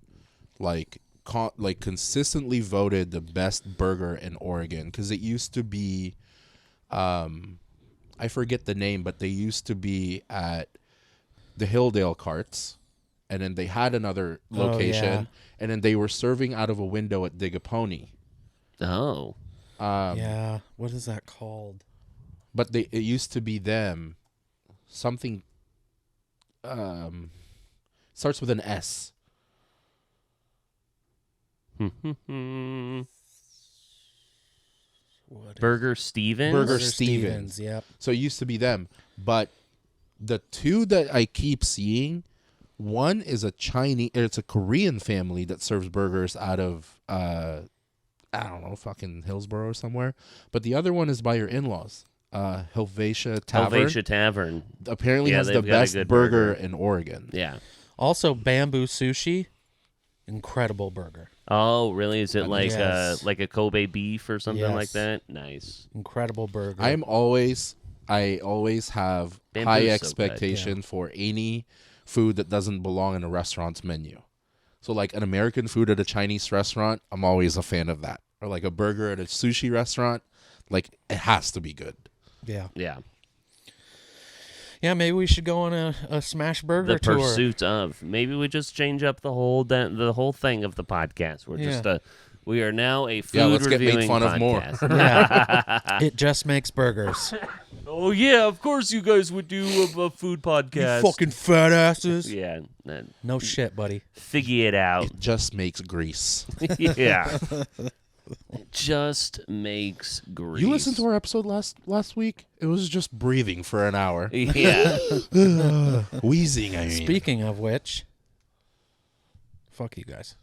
consistently voted the best burger in Oregon, because it used to be, I forget the name, but they used to be at the Hilldale Carts, and then they had another location, and then they were serving out of a window at Digapony.
Oh.
Yeah, what is that called?
But it used to be them. Something starts with an S.
Burger Stevens?
Burger Stevens.
Yep.
So it used to be them. But the two that I keep seeing, one is it's a Korean family that serves burgers out of I don't know, fucking Hillsborough or somewhere. But the other one is by your in-laws. Helvetia Tavern.
Helvetia Tavern.
Apparently has the
they've got a
best
good
burger in Oregon.
Yeah.
Also, Bamboo Sushi, incredible burger.
Oh, really? Is it
Yes.
like a Kobe beef or something like
Yes.
that? Nice.
Incredible burger.
I always have
Bamboo's
high
so good,
expectation for any food that doesn't belong in a restaurant's menu. So an American food at a Chinese restaurant, I'm always a fan of that. Or a burger at a sushi restaurant, it has to be good.
Yeah.
Yeah.
Yeah, maybe we should go on a smash burger
The
tour.
pursuit of. Maybe we just change up the whole thing of the podcast. We're just We are now a food
Yeah, let's get
reviewing
made fun of more.
podcast.
Yeah. It just makes burgers.
Oh yeah, of course you guys would do a food podcast.
Fucking fat asses.
Yeah,
No shit, buddy.
figure it out.
It just makes grease.
Yeah, it just makes grease.
You listened to our episode last week? It was just breathing for an hour.
Yeah.
Wheezing, I mean.
Speaking of which, fuck you guys.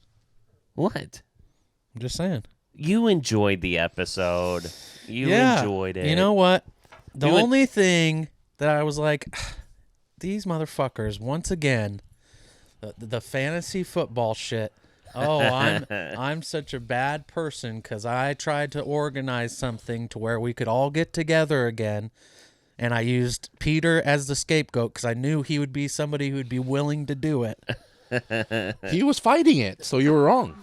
What?
I'm just saying.
You enjoyed the episode. You enjoyed it.
You know what? The
You would-
only thing that I was like, these motherfuckers, once again, the fantasy football shit. Oh, I'm such a bad person because I tried to organize something to where we could all get together again, and I used Peter as the scapegoat because I knew he would be somebody who would be willing to do it.
He was fighting it, so you were wrong.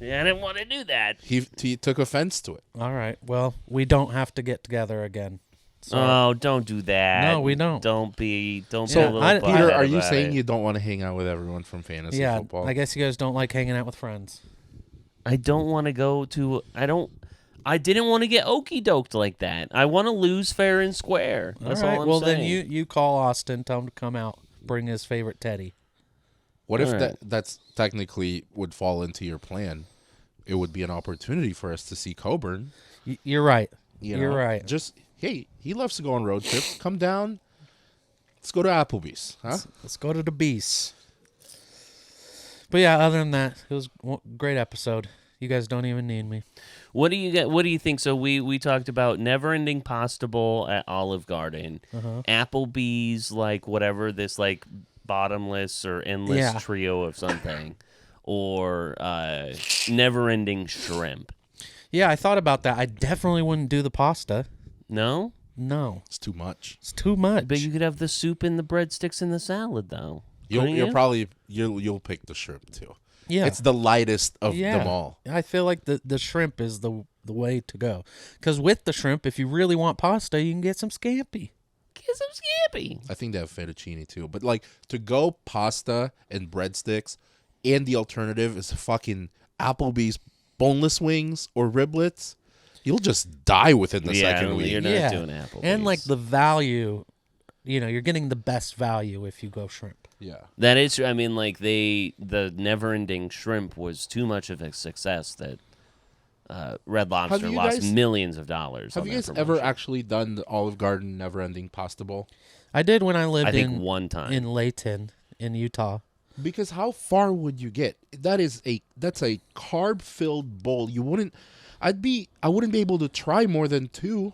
Yeah, I didn't want to do that.
He took offense to it.
All right, well, we don't have to get together again. So,
Oh, don't do that.
No, we don't.
Don't be a
So,
little
I-
butthead
Peter, are you
about
saying
it.
you don't want to hang out with everyone from fantasy
yeah,
football?
I guess you guys don't like hanging out with friends.
I don't want to go to. I didn't want to get okey doked like that. I want to lose fair and square. That's
all right,
all I'm
well,
saying.
then you call Austin, tell him to come out, bring his favorite teddy.
What if
All right.
that's technically would fall into your plan? It would be an opportunity for us to see Coburn.
You're right.
You
You're
know?
right.
Just, hey, he loves to go on road trips. Come down. Let's go to Applebee's, huh?
Let's go to the beast. But yeah, other than that, it was a great episode. You guys don't even need me.
What do you get? What do you think? So we talked about Never Ending Pasta Bowl at Olive Garden, Applebee's, like whatever this like bottomless or endless
Yeah.
trio of something, or Never Ending Shrimp.
Yeah, I thought about that. I definitely wouldn't do the pasta.
No,
No,
It's too much.
it's too much.
but you could have the soup and the breadsticks and the salad though. Couldn't
You'll
you?
probably you'll pick the shrimp too.
yeah,
It's the lightest of
yeah.
them all.
I feel like the shrimp is the way to go. Because with the shrimp, if you really want pasta, you can get some scampi.
Get some scampi.
I think they have fettuccine too. But like to go pasta and breadsticks, and the alternative is fucking Applebee's boneless wings or riblets. You'll just die within the second week.
You're not
Yeah.
doing Applebee's.
And like the value, you're getting the best value if you go shrimp.
Yeah.
That is, I mean, like the Never Ending Shrimp was too much of a success that Red Lobster
you
lost
guys-
millions of dollars.
Have
on
you
that
guys ever
promotion.
actually done the Olive Garden Never Ending Pasta Bowl?
I did when I lived
I think
in
one time.
in Layton in Utah.
Because how far would you get? That's a carb filled bowl. I wouldn't be able to try more than 2.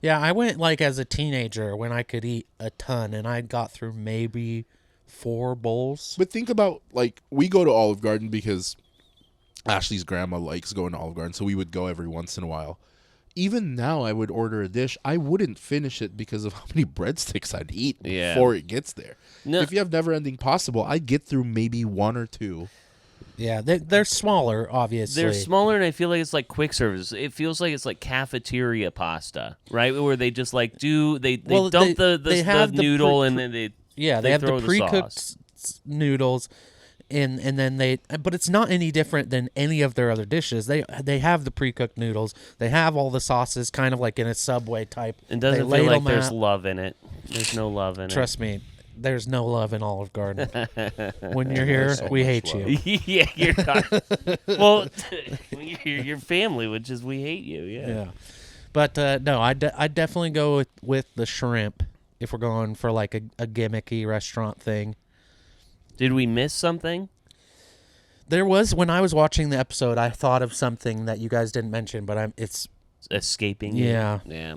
Yeah, I went like as a teenager when I could eat a ton, and I got through maybe 4 bowls.
But think about, like, we go to Olive Garden because Ashley's grandma likes going to Olive Garden, so we would go every once in a while. Even now, I would order a dish. I wouldn't finish it because of how many breadsticks I'd eat
Yeah.
before it gets there.
No.
If you have Never Ending Possible, I'd get through maybe 1 or 2.
Yeah, they're smaller, obviously.
They're smaller, and I feel like it's like quick service. It feels like it's like cafeteria pasta, right? Where they just like they
Well,
dump
they
the
have the
noodle
pre-
and then they
Yeah, they have
throw
the pre-cooked
sauce.
noodles, and then but it's not any different than any of their other dishes. They have the pre-cooked noodles. They have all the sauces, kind of like in a Subway type.
It doesn't
They
feel like
ladle
there's
that.
love in it. There's no love in
Trust me, there's no love in Olive Garden. When you're here,
There's so
we
much
hate
love.
you.
it. Yeah, you're not. Well, when you're here, your family, which is we hate you. Yeah.
Yeah, but no, I definitely go with the shrimp if we're going for like a gimmicky restaurant thing.
Did we miss something?
There was when I was watching the episode, I thought of something that you guys didn't mention, but it's
Escaping you?
Yeah.
Yeah.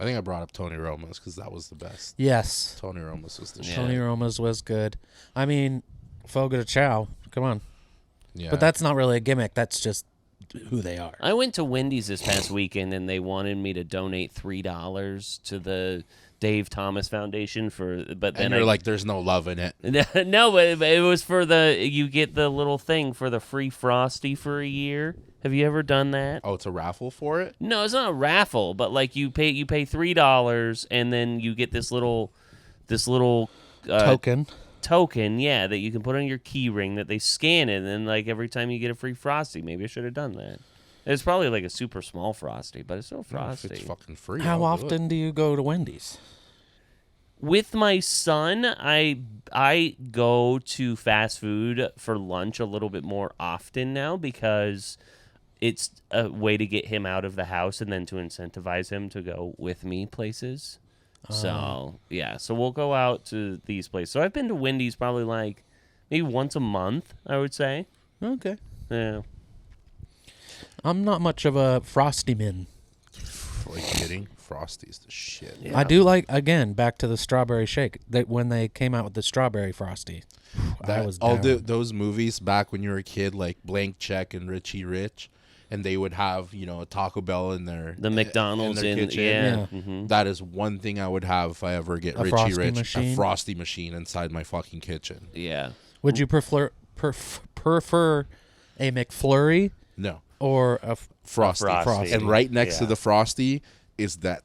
I think I brought up Tony Roma's because that was the best.
yes.
Tony Roma's was the shit.
Tony Roma's was good. I mean, Fogo de Chao. Come on.
Yeah.
But that's not really a gimmick. That's just who they are.
I went to Wendy's this past weekend, and they wanted me to donate $3 to the Dave Thomas Foundation but then
and you're like, there's no love in it.
no, but it was for you get the little thing for the free Frosty for a year. Have you ever done that?
Oh, it's a raffle for it?
No, it's not a raffle, but like you pay $3 and then you get this little
Token.
token, yeah, that you can put on your key ring that they scan it, and then like every time you get a free Frosty. Maybe I should have done that. It's probably like a super small Frosty, but it's still Frosty.
If it's fucking free.
How
I'll do
often do you go to Wendy's?
With my son, I go to fast food for lunch a little bit more often now because it's a way to get him out of the house and then to incentivize him to go with me places. So, yeah. So we'll go out to these places. So I've been to Wendy's probably like maybe once a month, I would say.
Okay.
Yeah.
I'm not much of a Frosty man.
Are you kidding? Frosty's the shit.
Yeah.
I do like, again, back to the strawberry shake. That when they came out with the strawberry Frosty, I was
all
down.
those movies back when you were a kid, like Blank Check and Richie Rich, and they would have a Taco Bell in their
The McDonald's
in their kitchen.
Yeah.
Mhm.
That is one thing I would have if I ever get
A
Richie
Frosty
Rich,
machine?
a Frosty machine inside my fucking kitchen.
Yeah.
Would you prefer a McFlurry
No,
or a
Frosty.
Frosty.
And right next to
Yeah.
the Frosty is that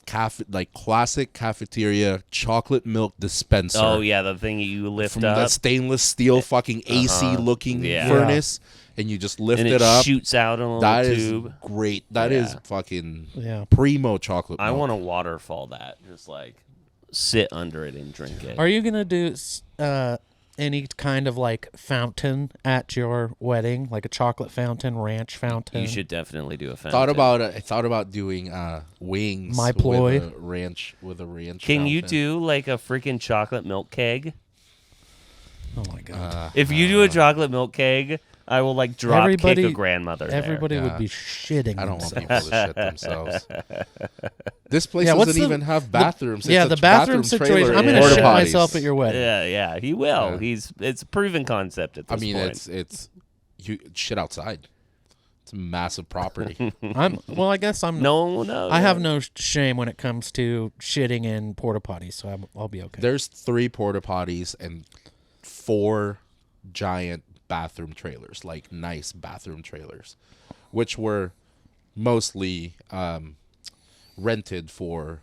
classic cafeteria chocolate milk dispenser.
Oh, yeah, the thing you lift
From
up.
that stainless steel fucking AC looking
Yeah.
furnace, and you just lift
and
it up.
shoots out in a little
That is
tube.
great. That is
Yeah.
fucking
Yeah.
primo chocolate milk.
I want to waterfall that. Just like sit under it and drink it.
Are you gonna do any kind of like fountain at your wedding, like a chocolate fountain, ranch fountain?
You should definitely do a fountain.
I thought about doing wings.
My ploy.
with a ranch.
Can you
fountain.
do like a freaking chocolate milk keg?
Oh my god!
If you do a chocolate milk keg, I will like drop kick
Everybody-
a grandmother. there.
Everybody would
Yeah.
be shitting.
I don't want
themselves.
people to shit themselves. This place
Yeah, what's
doesn't
the-
even have bathrooms.
Yeah,
It's a
the bathroom situation.
trailer
I'm
and
gonna
porta
shit
potties.
myself at your wedding.
Yeah, he will.
Yeah.
It's a proven concept at this
I mean,
point.
it's you shit outside. It's a massive property.
I guess I'm.
no.
I have no shame when it comes to shitting in porta potties, so I'll be okay.
There's 3 porta potties and 4 giant bathroom trailers, like nice bathroom trailers, which were mostly rented for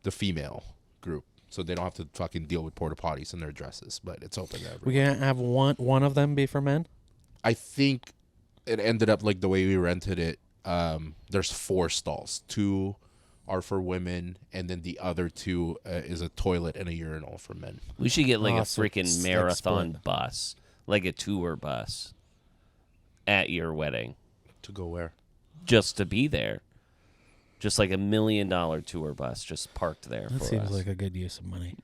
the female group, so they don't have to fucking deal with porta potties in their dresses. But it's open to everyone.
We can't have one of them be for men.
I think it ended up like the way we rented it. There's 4 stalls. 2 are for women, and then the other 2 is a toilet and a urinal for men.
We should get like a
so
freaking
it's like
marathon
split.
bus, like a tour bus, at your wedding,
To go where?
just to be there. Just like $1 million tour bus, just parked there
That
for
seems
us.
like a good use of money.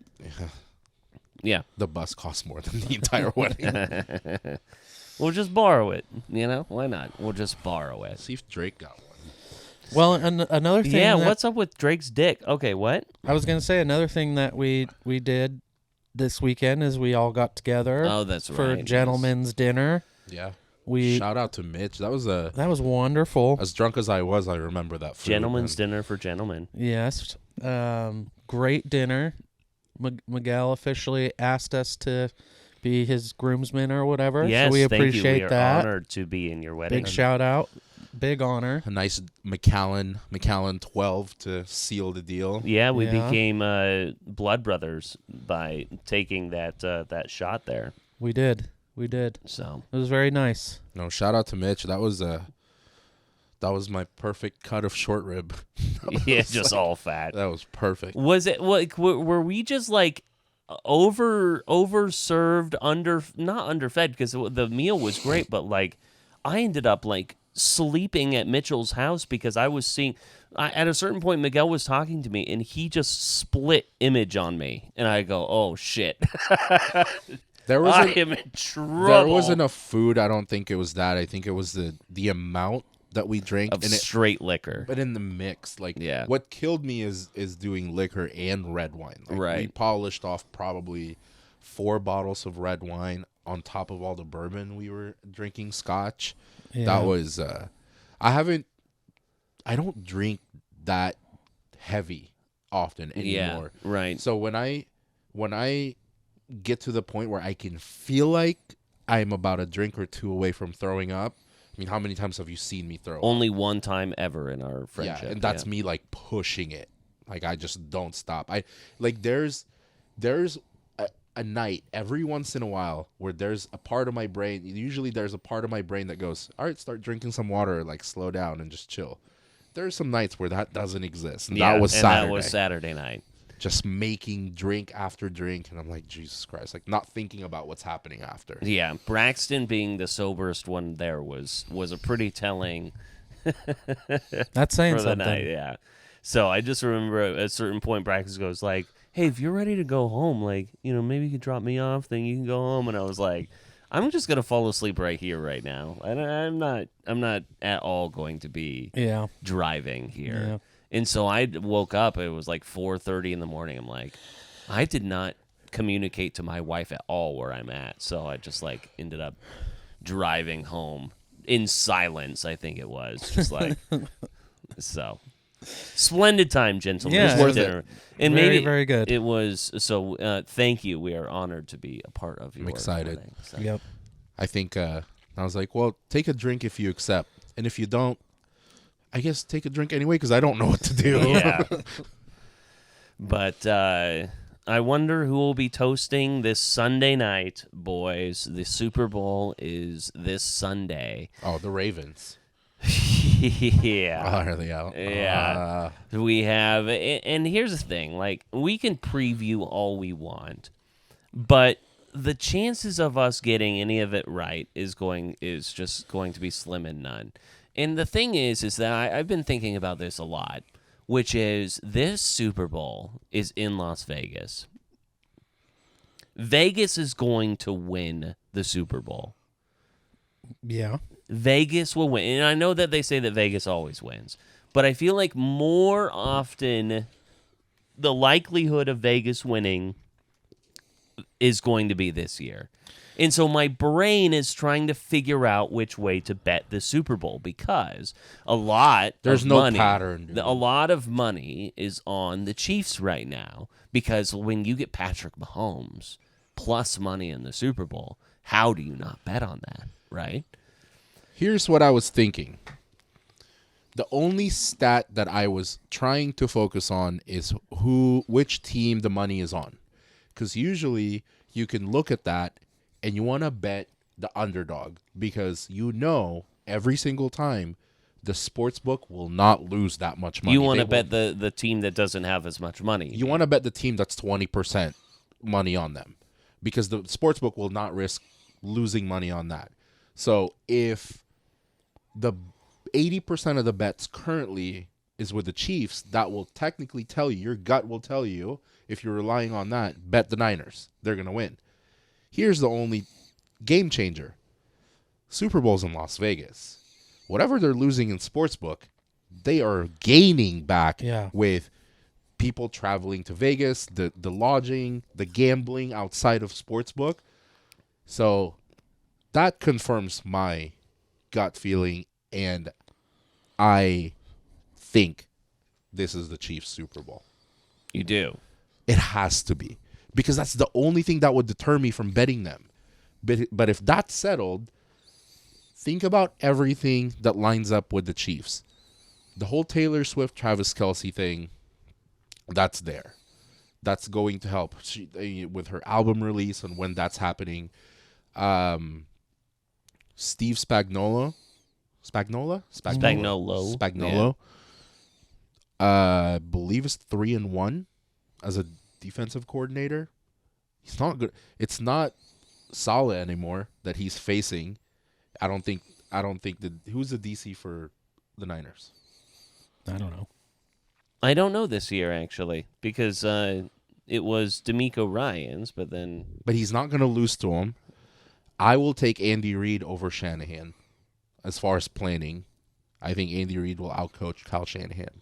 Yeah,
The bus costs more than the entire wedding.
we'll just borrow it. Why not? We'll just borrow it.
See if Drake got one.
Well, another thing.
Yeah,
that-
what's up with Drake's dick? Okay, what?
I was gonna say another thing that we did this weekend is we all got together.
Oh, that's
for
right, yes.
gentlemen's dinner.
Yeah.
We
Shout out to Mitch. That was
that was wonderful.
as drunk as I was. I remember that food.
Gentleman's
and
dinner for gentlemen.
Yes, great dinner. Miguel officially asked us to be his groomsmen or whatever.
Yes,
so we
thank you.
appreciate
We are
that.
honored to be in your wedding.
Big shout out. Big honor.
A nice Macallan 12 to seal the deal.
Yeah, we
Yeah.
became blood brothers by taking that shot there.
We did.
So
It was very nice.
No, shout out to Mitch. That was my perfect cut of short rib.
yeah, just all fat.
That was perfect.
Was it like were we just like overserved, not underfed because the meal was great, but like I ended up like sleeping at Mitchell's house because I was seeing at a certain point Miguel was talking to me and he just split image on me and I go, oh shit.
There
I
was
am in trouble.
there was enough food. I don't think it was that. I think it was the amount that we drank
of
and it,
straight liquor.
but in the mix. Like
Yeah.
what killed me is doing liquor and red wine. Like,
Right.
We polished off probably 4 bottles of red wine on top of all the bourbon we were drinking scotch.
Yeah.
That was I don't drink that heavy often anymore.
Yeah, right.
So when I get to the point where I can feel like I'm about a drink or 2 away from throwing up, I mean, how many times have you seen me throw up?
Only one time ever in our friendship.
Yeah, and that's me like pushing it. Like I just don't stop. I like there's a night every once in a while where there's a part of my brain. Usually, there's a part of my brain that goes, "All right, start drinking some water, like slow down and just chill." There's some nights where that doesn't exist, and that was Saturday.
That was Saturday night.
Just making drink after drink, and I'm like, Jesus Christ, like not thinking about what's happening after.
Yeah, Braxton being the soberest one there was a pretty telling.
That's saying
for the
something.
night, yeah. So I just remember at a certain point, Braxton goes like, "Hey, if you're ready to go home, like, maybe you could drop me off, then you can go home." And I was like, "I'm just gonna fall asleep right here, right now. I'm not at all going to be driving here."
Yeah.
And so I woke up. It was like 4:30 in the morning. I'm like, I did not communicate to my wife at all where I'm at. So I just like ended up driving home in silence. I think it was just like so. Splendid time, gentlemen.
Yeah,
It was
worth
dinner.
it.
And
Very,
maybe
very good.
It was so. Thank you. We are honored to be a part of your.
I'm excited.
wedding, so.
Yep.
I think I was like, well, take a drink if you accept, and if you don't, I guess take a drink anyway because I don't know what to do.
Yeah. But I wonder who will be toasting this Sunday night, boys. The Super Bowl is this Sunday.
Oh, the Ravens.
Yeah.
Are they out?
Yeah. We have, and here's the thing, like, we can preview all we want, but the chances of us getting any of it right is just going to be slim and none. And the thing is that I've been thinking about this a lot, which is this Super Bowl is in Las Vegas. Vegas is going to win the Super Bowl.
Yeah.
Vegas will win. And I know that they say that Vegas always wins, but I feel like more often the likelihood of Vegas winning is going to be this year. And so my brain is trying to figure out which way to bet the Super Bowl because
There's
of
no
money,
pattern, dude.
a lot of money is on the Chiefs right now because when you get Patrick Mahomes plus money in the Super Bowl, how do you not bet on that, right?
Here's what I was thinking. The only stat that I was trying to focus on is which team the money is on. Because usually you can look at that and you want to bet the underdog because every single time the sports book will not lose that much money.
You want to bet the team that doesn't have as much money.
You want to bet the team that's 20% money on them because the sports book will not risk losing money on that. So if the 80% of the bets currently is with the Chiefs, that will technically tell you, your gut will tell you, if you're relying on that, bet the Niners. They're going to win. Here's the only game changer. Super Bowl's in Las Vegas. Whatever they're losing in sportsbook, they are gaining back with people traveling to Vegas, the lodging, the gambling outside of sportsbook. So that confirms my gut feeling, and I think this is the Chiefs Super Bowl.
You do.
It has to be. Because that's the only thing that would deter me from betting them. But if that's settled, think about everything that lines up with the Chiefs. The whole Taylor Swift, Travis Kelce thing, that's there. That's going to help with her album release and when that's happening. Steve Spagnuolo. Believe is 3-1 as a defensive coordinator. He's not good. It's not Saleh anymore that he's facing. I don't think that who's the DC for the Niners?
I don't know.
I don't know this year actually because it was D'Amico Ryans, but
he's not going to lose to him. I will take Andy Reid over Shanahan as far as planning. I think Andy Reid will outcoach Kyle Shanahan.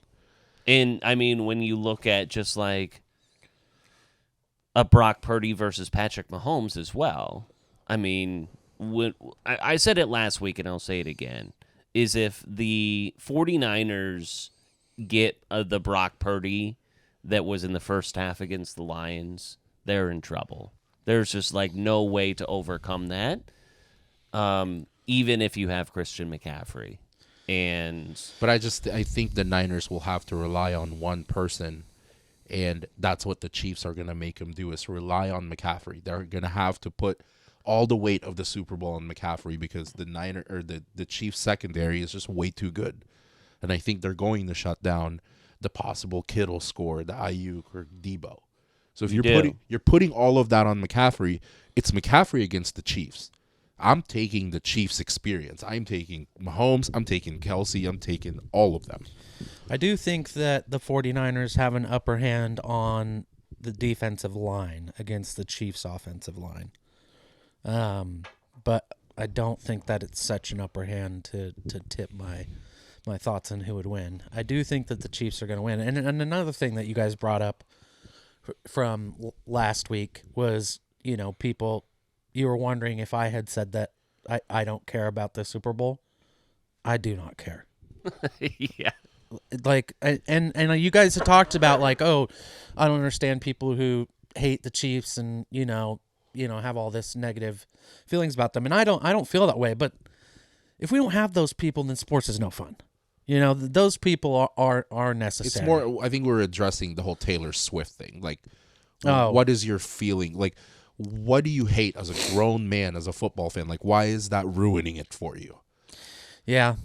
And I mean, when you look at just like a Brock Purdy versus Patrick Mahomes as well, I mean, I said it last week and I'll say it again, is if the 49ers get the Brock Purdy that was in the first half against the Lions, they're in trouble. There's just like no way to overcome that, even if you have Christian McCaffrey.
But I think the Niners will have to rely on one person, And that's what the Chiefs are going to make him do, is rely on McCaffrey. They're going to have to put all the weight of the Super Bowl on McCaffrey because the Chiefs secondary is just way too good. And I think they're going to shut down the possible Kittle score, the Ayuk or Debo. So if you're putting all of that on McCaffrey, it's McCaffrey against the Chiefs. I'm taking the Chiefs' experience. I'm taking Mahomes. I'm taking Kelsey. I'm taking all of them.
I do think that the 49ers have an upper hand on the defensive line against the Chiefs' offensive line. But I don't think that it's such an upper hand to tip my thoughts on who would win. I do think that the Chiefs are going to win. And another thing that you guys brought up from last week was, people, you were wondering if I had said that I don't care about the Super Bowl. I do not care.
Yeah.
Like, and you guys have talked about like, oh, I don't understand people who hate the Chiefs and, have all this negative feelings about them. And I don't feel that way, but if we don't have those people, then sports is no fun. Those people are necessary.
It's more, I think we're addressing the whole Taylor Swift thing. Like,
Oh.
what is your feeling? Like, what do you hate as a grown man, as a football fan? Like, why is that ruining it for you?
Yeah.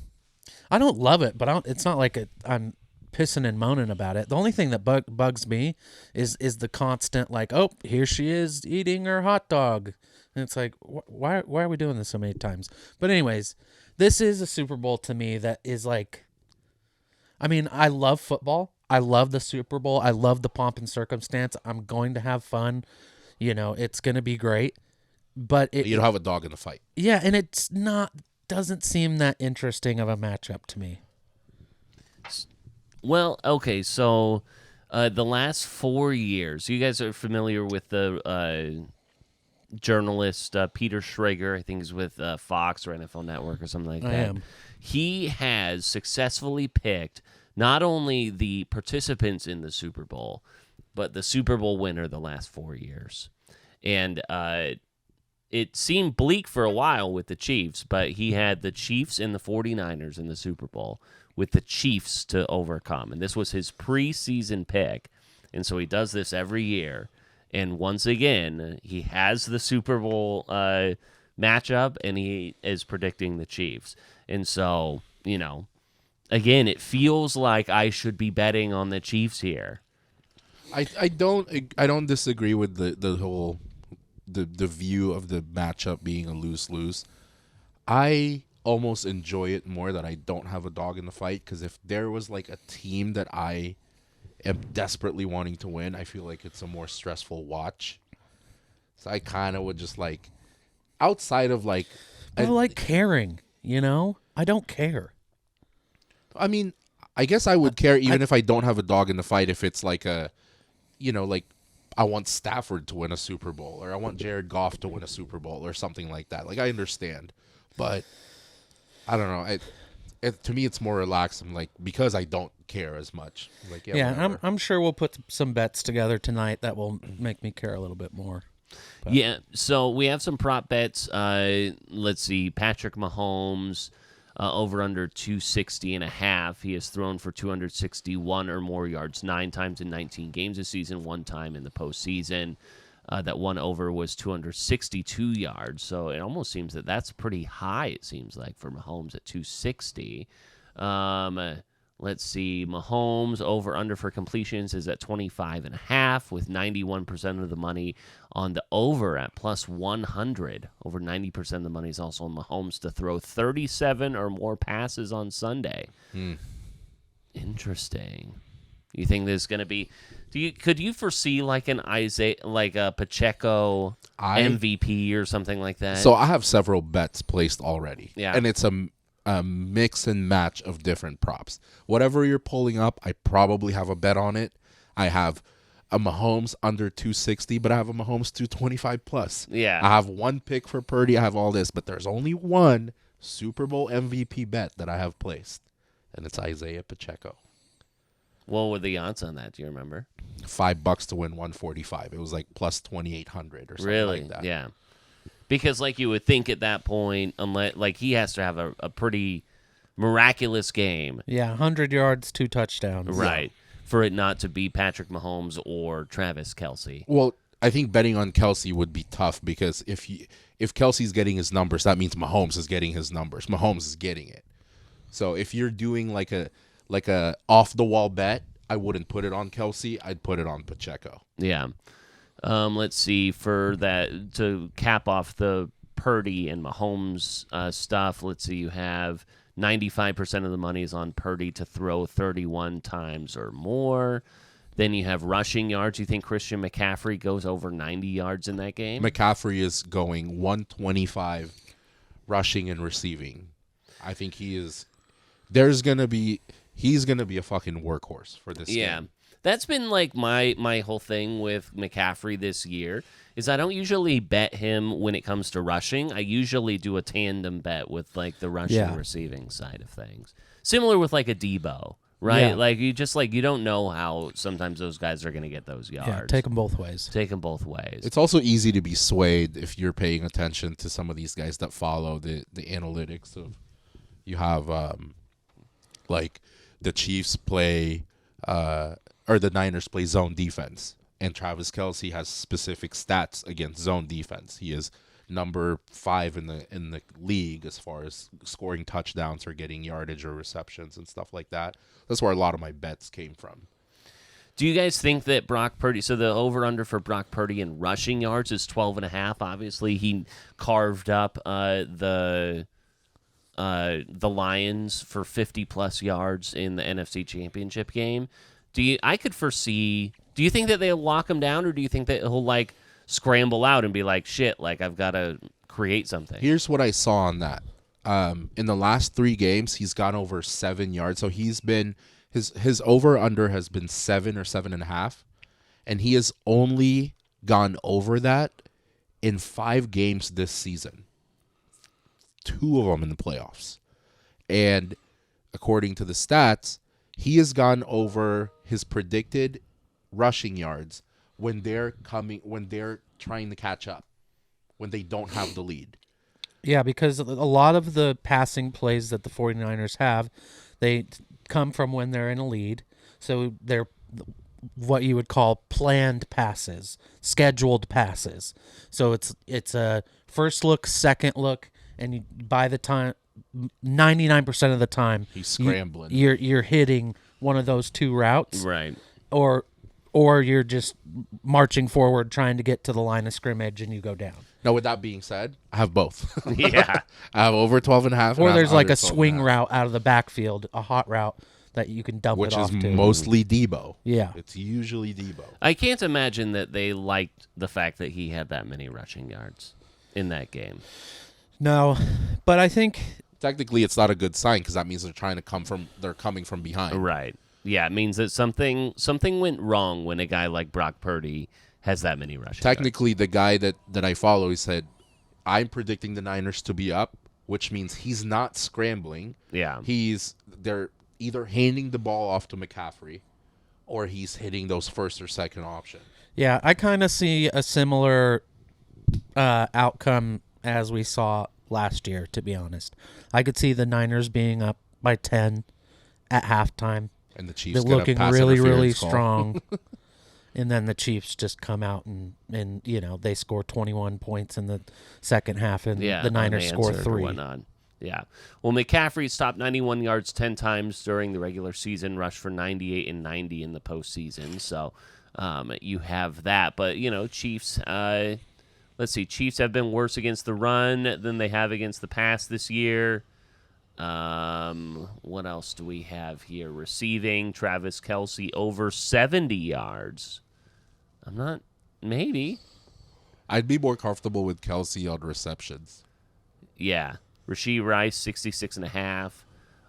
I don't love it, but it's not like I'm pissing and moaning about it. The only thing that bugs me is the constant, like, oh, here she is eating her hot dog. And it's like, why are we doing this so many times? But anyways, this is a Super Bowl to me that is like, I love football. I love the Super Bowl. I love the pomp and circumstance. I'm going to have fun. It's going to be great. But
You don't have a dog in the fight.
Yeah, and it's doesn't seem that interesting of a matchup to me.
Well, okay, so the last 4 years, you guys are familiar with the journalist Peter Schrager. I think he's with Fox or NFL Network or something like that.
I am.
He has successfully picked not only the participants in the Super Bowl, but the Super Bowl winner the last 4 years. And it seemed bleak for a while with the Chiefs, but he had the Chiefs and the 49ers in the Super Bowl with the Chiefs to overcome. And this was his preseason pick. And so he does this every year. And once again, he has the Super Bowl matchup, and he is predicting the Chiefs. And so, again, it feels like I should be betting on the Chiefs here.
I don't disagree with the whole the view of the matchup being a lose-lose. I almost enjoy it more that I don't have a dog in the fight, because if there was like a team that I am desperately wanting to win, I feel like it's a more stressful watch. So I kind of would just like, outside of like,
I like caring, I don't care.
I guess I would care even if I don't have a dog in the fight, if it's like a, like I want Stafford to win a Super Bowl, or I want Jared Goff to win a Super Bowl, or something like that. Like, I understand, but I don't know. To me, it's more relaxed. I'm like, because I don't care as much. Like,
yeah, I'm sure we'll put some bets together tonight that will make me care a little bit more. But.
Yeah, so we have some prop bets. Let's see, Patrick Mahomes, over under 260.5. He has thrown for 261 or more yards 9 times in 19 games this season, 1 time in the postseason. That one over was 262 yards, so it almost seems that that's pretty high, it seems like, for Mahomes at 260. Let's see, Mahomes over-under for completions is at 25.5, with 91% of the money on the over at plus 100. Over 90% of the money is also on Mahomes to throw 37 or more passes on Sunday. Interesting. You think there's going to be... Could you foresee like an a Pacheco MVP or something like that?
So I have several bets placed already.
Yeah.
And it's a mix and match of different props. Whatever you're pulling up, I probably have a bet on it. I have a Mahomes under 260, but I have a Mahomes 225 plus.
Yeah.
I have one pick for Purdy. I have all this, but there's only one Super Bowl MVP bet that I have placed, and it's Isaiah Pacheco.
What were the odds on that? Do you remember?
$5 to win 145. It was like plus 2,800 or something
really?
like that.
Yeah. Because like you would think at that point, unless like he has to have a pretty miraculous game.
Yeah, 100 yards, 2 touchdowns.
Right. for it not to be Patrick Mahomes or Travis Kelce.
Well, I think betting on Kelce would be tough because if Kelsey's getting his numbers, that means Mahomes is getting his numbers. Mahomes is getting it. So if you're doing like a off the wall bet, I wouldn't put it on Kelce. I'd put it on Pacheco.
Yeah. Let's see, for that, to cap off the Purdy and Mahomes stuff, let's see, you have 95% of the money is on Purdy to throw 31 times or more. Then you have rushing yards. You think Christian McCaffrey goes over 90 yards in that game?
McCaffrey is going 125 rushing and receiving. I think he's going to be a fucking workhorse for this game.
That's been like my whole thing with McCaffrey this year is I don't usually bet him when it comes to rushing. I usually do a tandem bet with like the rushing and receiving side of things. Similar with like a Debo, right?
Yeah.
Like you don't know how sometimes those guys are going to get those yards.
Yeah, take them both ways.
Take them both ways.
It's also easy to be swayed if you're paying attention to some of these guys that follow the analytics of you have like the Chiefs play or the Niners play zone defense, and Travis Kelce has specific stats against zone defense. He is number 5 in the league as far as scoring touchdowns or getting yardage or receptions and stuff like that. That's where a lot of my bets came from.
Do you guys think that Brock Purdy, so the over-under for Brock Purdy in rushing yards is 12.5? Obviously, he carved up the Lions for 50-plus yards in the NFC Championship game. Do you think that they'll lock him down, or do you think that he'll like scramble out and be like, shit, like I've got to create something?
Here's what I saw on that. In the last 3 games, he's gone over 7 yards. So he's been his over-under has been 7 or 7.5, and he has only gone over that in 5 games this season. 2 of them in the playoffs. And according to the stats, he has gone over his predicted rushing yards when they're trying to catch up, when they don't have the lead.
Yeah, because a lot of the passing plays that the 49ers have, they come from when they're in a lead. So they're what you would call planned passes, scheduled passes. So it's a first look, second look, and by the time 99% of the time
he's scrambling.
You're hitting one of those 2 routes.
Right.
Or you're just marching forward trying to get to the line of scrimmage and you go down.
Now, with that being said, I have both.
Yeah.
I have over 12.5.
Or there's like a swing route out of the backfield, a hot route that you can dump
which
it off
is
to.
mostly Debo.
Yeah.
It's usually Debo.
I can't imagine that they liked the fact that he had that many rushing yards in that game.
No, but I think
Technically, it's not a good sign because that means they're coming from behind.
Right. Yeah, it means that something went wrong when a guy like Brock Purdy has that many rushing
Technically, the guy that I follow, he said, I'm predicting the Niners to be up, which means he's not scrambling.
Yeah.
They're either handing the ball off to McCaffrey or he's hitting those first or second option.
Yeah, I kind of see a similar outcome as we saw last year, to be honest. I could see the Niners being up by 10 at halftime.
And the Chiefs
They're looking really, really
call.
strong. And then the Chiefs just come out and they score 21 points in the second half, and the Niners score 3.
Yeah. Well, McCaffrey stopped 91 yards 10 times during the regular season, rushed for 98 and 90 in the postseason. So you have that. But, Chiefs, let's see, Chiefs have been worse against the run than they have against the pass this year. What else do we have here? Receiving, Travis Kelce over 70 yards. Maybe.
I'd be more comfortable with Kelce on receptions.
Yeah. Rashee Rice, 66.5.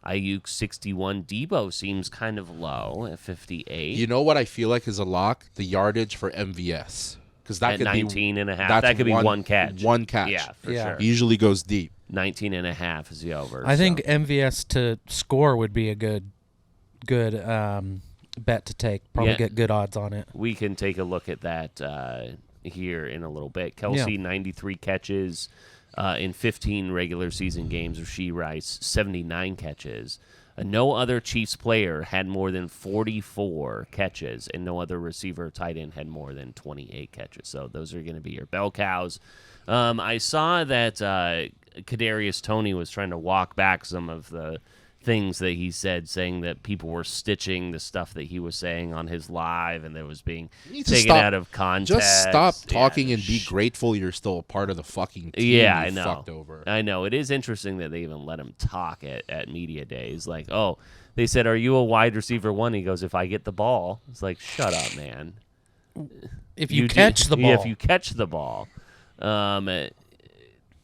Ayuk, 61. Debo seems kind of low at 58.
You know what I feel like is a lock? The yardage for MVS. Because that
at
could
19
be,
and a half. That could be one catch.
One catch.
Yeah, for
Yeah.
sure.
He usually goes deep.
19 and a half is the over.
I think MVS to score would be a good bet to take. Probably get good odds on it.
We can take a look at that here in a little bit. Kelce, 93 catches in 15 regular season games. Rashee Rice, 79 catches. No other Chiefs player had more than 44 catches, and no other receiver or tight end had more than 28 catches. So those are going to be your bell cows. I saw that Kadarius Toney was trying to walk back some of the things that he said, saying that people were stitching the stuff that he was saying on his live, and that was being taken out of context.
Just stop talking and be grateful you're still a part of the fucking team.
Yeah, I know.
Fucked over.
I know. It is interesting that they even let him talk at media days. Like, oh, they said, "Are you a wide receiver one?" He goes, "If I get the ball." It's like, shut up, man.
If you catch the ball.
Yeah, if you catch the ball.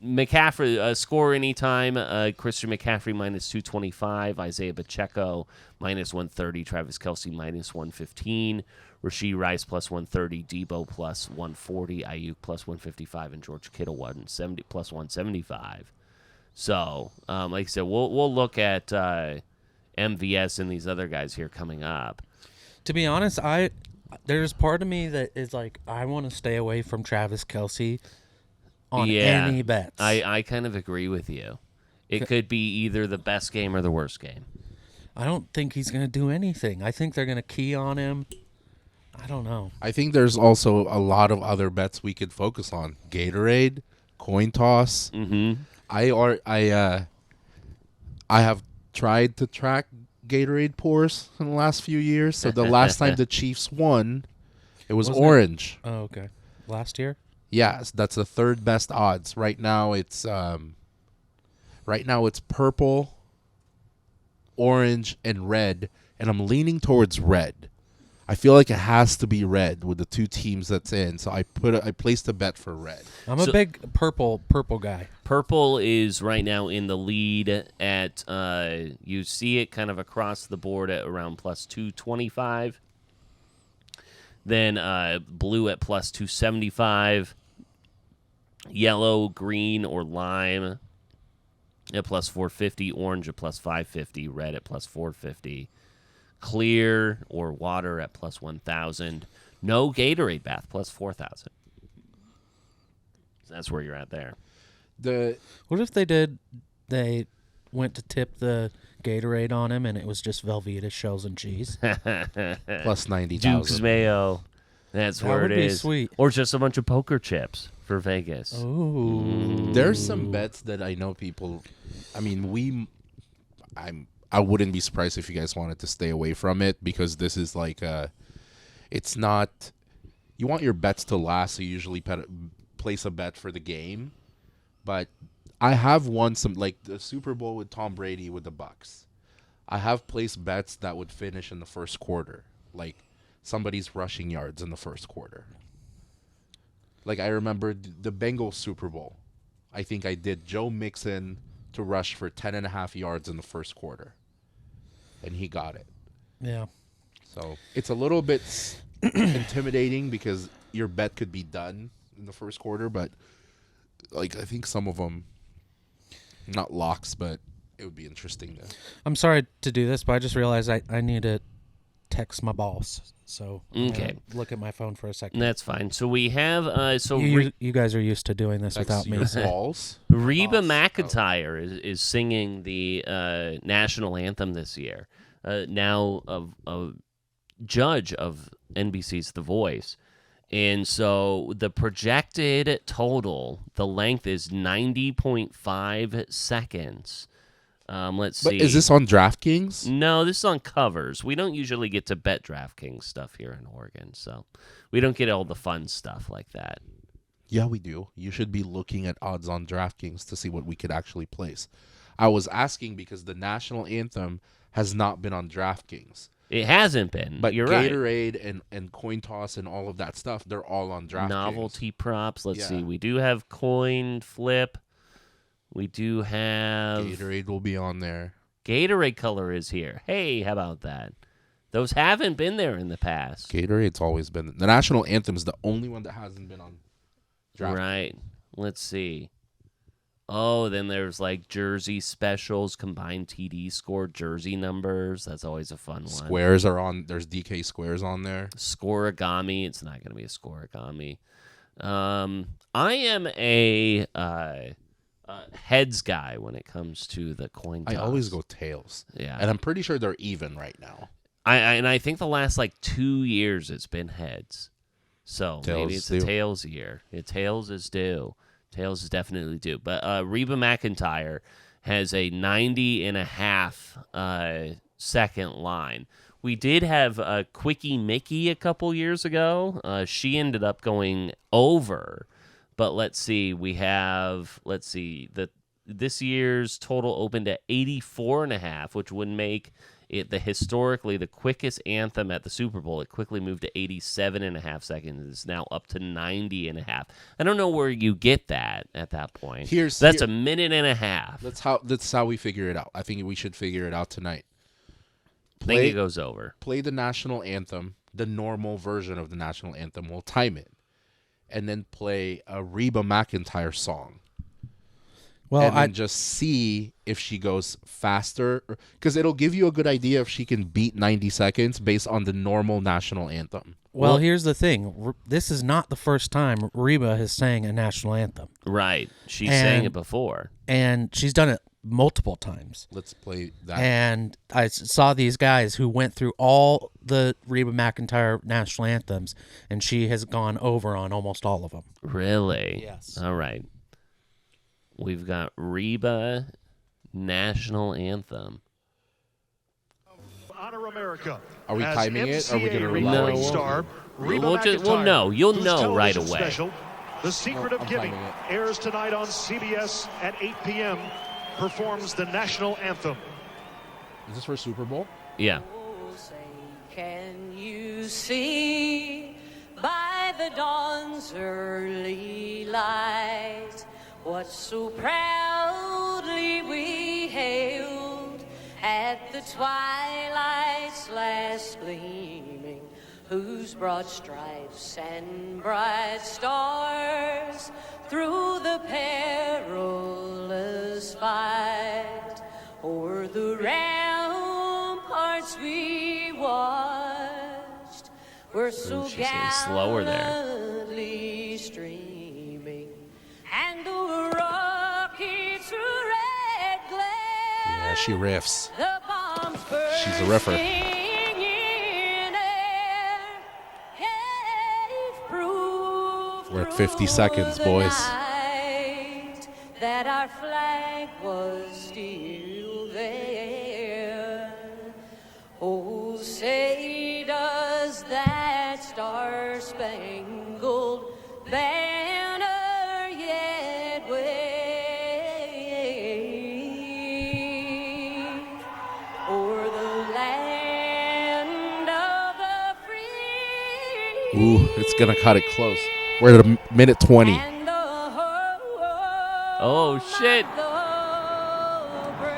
McCaffrey, score anytime. Christian McCaffrey minus 225. Isaiah Pacheco minus 130. Travis Kelce minus 115. Rashee Rice plus 130. Debo plus 140. Ayuk plus 155. And George Kittle plus 175. So, like I said, we'll look at MVS and these other guys here coming up.
To be honest, there's part of me that is like, I want to stay away from Travis Kelce on any bets.
I kind of agree with you. It could be either the best game or the worst game.
I don't think he's going to do anything. I think they're going to key on him. I don't know.
I think there's also a lot of other bets we could focus on. Gatorade, coin toss.
Mm-hmm.
I have tried to track Gatorade pours in the last few years. So the last time the Chiefs won, it was orange.
Oh, okay. Last year?
Yes, that's the third best odds. Right now it's purple, orange, and red, and I'm leaning towards red. I feel like it has to be red with the two teams that's in, so I placed a bet for red.
I'm a big purple guy.
Purple is right now in the lead at you see it kind of across the board at around plus 225. Then blue at plus 275. Yellow, green, or lime at plus 450. Orange at plus 550. Red at plus 450. Clear or water at plus 1,000. No Gatorade bath, plus 4,000. So that's where you're at there.
What if they went to tip the Gatorade on him and it was just Velveeta shells and cheese?
Plus 90,000.
Duke's mayo. That's
That
where
would
it
be
is.
Sweet.
Or just a bunch of poker chips for Vegas.
Ooh.
There's some bets that I know people. I mean, I wouldn't be surprised if you guys wanted to stay away from it, because this is like it's not. You want your bets to last, so you usually place a bet for the game. But I have won some, like the Super Bowl with Tom Brady with the Bucks. I have placed bets that would finish in the first quarter, like somebody's rushing yards in the first quarter. Like I remember the Bengals Super Bowl. I think I did Joe Mixon to rush for 10.5 yards in the first quarter. And he got it.
Yeah.
So it's a little bit intimidating because your bet could be done in the first quarter, but like I think some of them, not locks, but it would be interesting to.
I'm sorry to do this, but I just realized I need to text my boss. So I'm
Okay.
gonna look at my phone for a second.
That's fine. So we have
You guys are used to doing this without me.
Balls.
Reba McEntire is singing the national anthem this year. Now a judge of NBC's The Voice. And so the projected total, the length is 90.5 seconds. Let's see.
But is this on DraftKings?
No, this is on covers. We don't usually get to bet DraftKings stuff here in Oregon, so we don't get all the fun stuff like that.
Yeah, we do. You should be looking at odds on DraftKings to see what we could actually place. I was asking because the national anthem has not been on DraftKings.
It hasn't been,
But
you're right.
Gatorade and coin toss and all of that stuff, they're all on DraftKings.
Novelty props. Let's
Yeah.
see. We do have coin flip. We do have
Gatorade will be on there.
Gatorade color is here. Hey, how about that? Those haven't been there in the past.
Gatorade's always been. The national anthem is the only one that hasn't been on DraftKings.
Right. Let's see. Oh, then there's like jersey specials, combined TD score, jersey numbers. That's always a fun one.
Squares are on. There's DK squares on there.
Scoregami. It's not going to be a scoregami. I am a heads guy when it comes to the coin toss.
I always go tails.
Yeah.
And I'm pretty sure they're even right now.
I think the last 2 years it's been heads. So maybe
Tails
it's a
due.
tails year. Yeah, tails is due. Tails is definitely due. But Reba McEntire has a 90.5 second line. We did have Quickie Mickey a couple years ago. She ended up going over. But let's see. This year's total opened at 84.5, which would make it historically the quickest anthem at the Super Bowl. It quickly moved to 87.5 seconds. It's now up to 90.5. I don't know where you get that at that point. That's a minute and a half.
That's how we figure it out. I think we should figure it out tonight.
I think it goes over.
Play the national anthem, the normal version of the national anthem. We'll time it. And then play a Reba McEntire song.
Well,
and then just see if she goes faster. Because it'll give you a good idea if she can beat 90 seconds based on the normal national anthem.
Well, here's the thing. This is not the first time Reba has sang a national anthem.
Right. She sang it before.
And she's done it multiple times.
Let's play that.
And I saw these guys who went through all the Reba McEntire national anthems, and she has gone over on almost all of them.
Really?
Yes.
All right. We've got Reba national anthem.
Honor America.
Are we timing it? Or are we going to
rely
rely on
star, Reba
we'll know. You'll
whose
know right
television
away.
Special, The Secret of Giving airs tonight on CBS at 8 p.m. Performs the national anthem.
Is this for Super Bowl?
Yeah.
Can you see by the dawn's early light what so proudly we hailed at the twilight's last gleaming, whose broad stripes and bright stars through the perilous fight o'er the ramparts we watched were so
she's getting slower there.
gallantly streaming, and the rocket's red glare.
Yeah, she riffs.
The bombs
She's a riffer.
bursting in air gave proof
We're at 50
through
seconds,
the
boys.
night that our flag was still there. Oh, say does that star-spangled banner yet wave o'er the land of the free?
Ooh, it's going to cut it close. We're at a minute 20.
And the home
Oh, shit.
of the brave.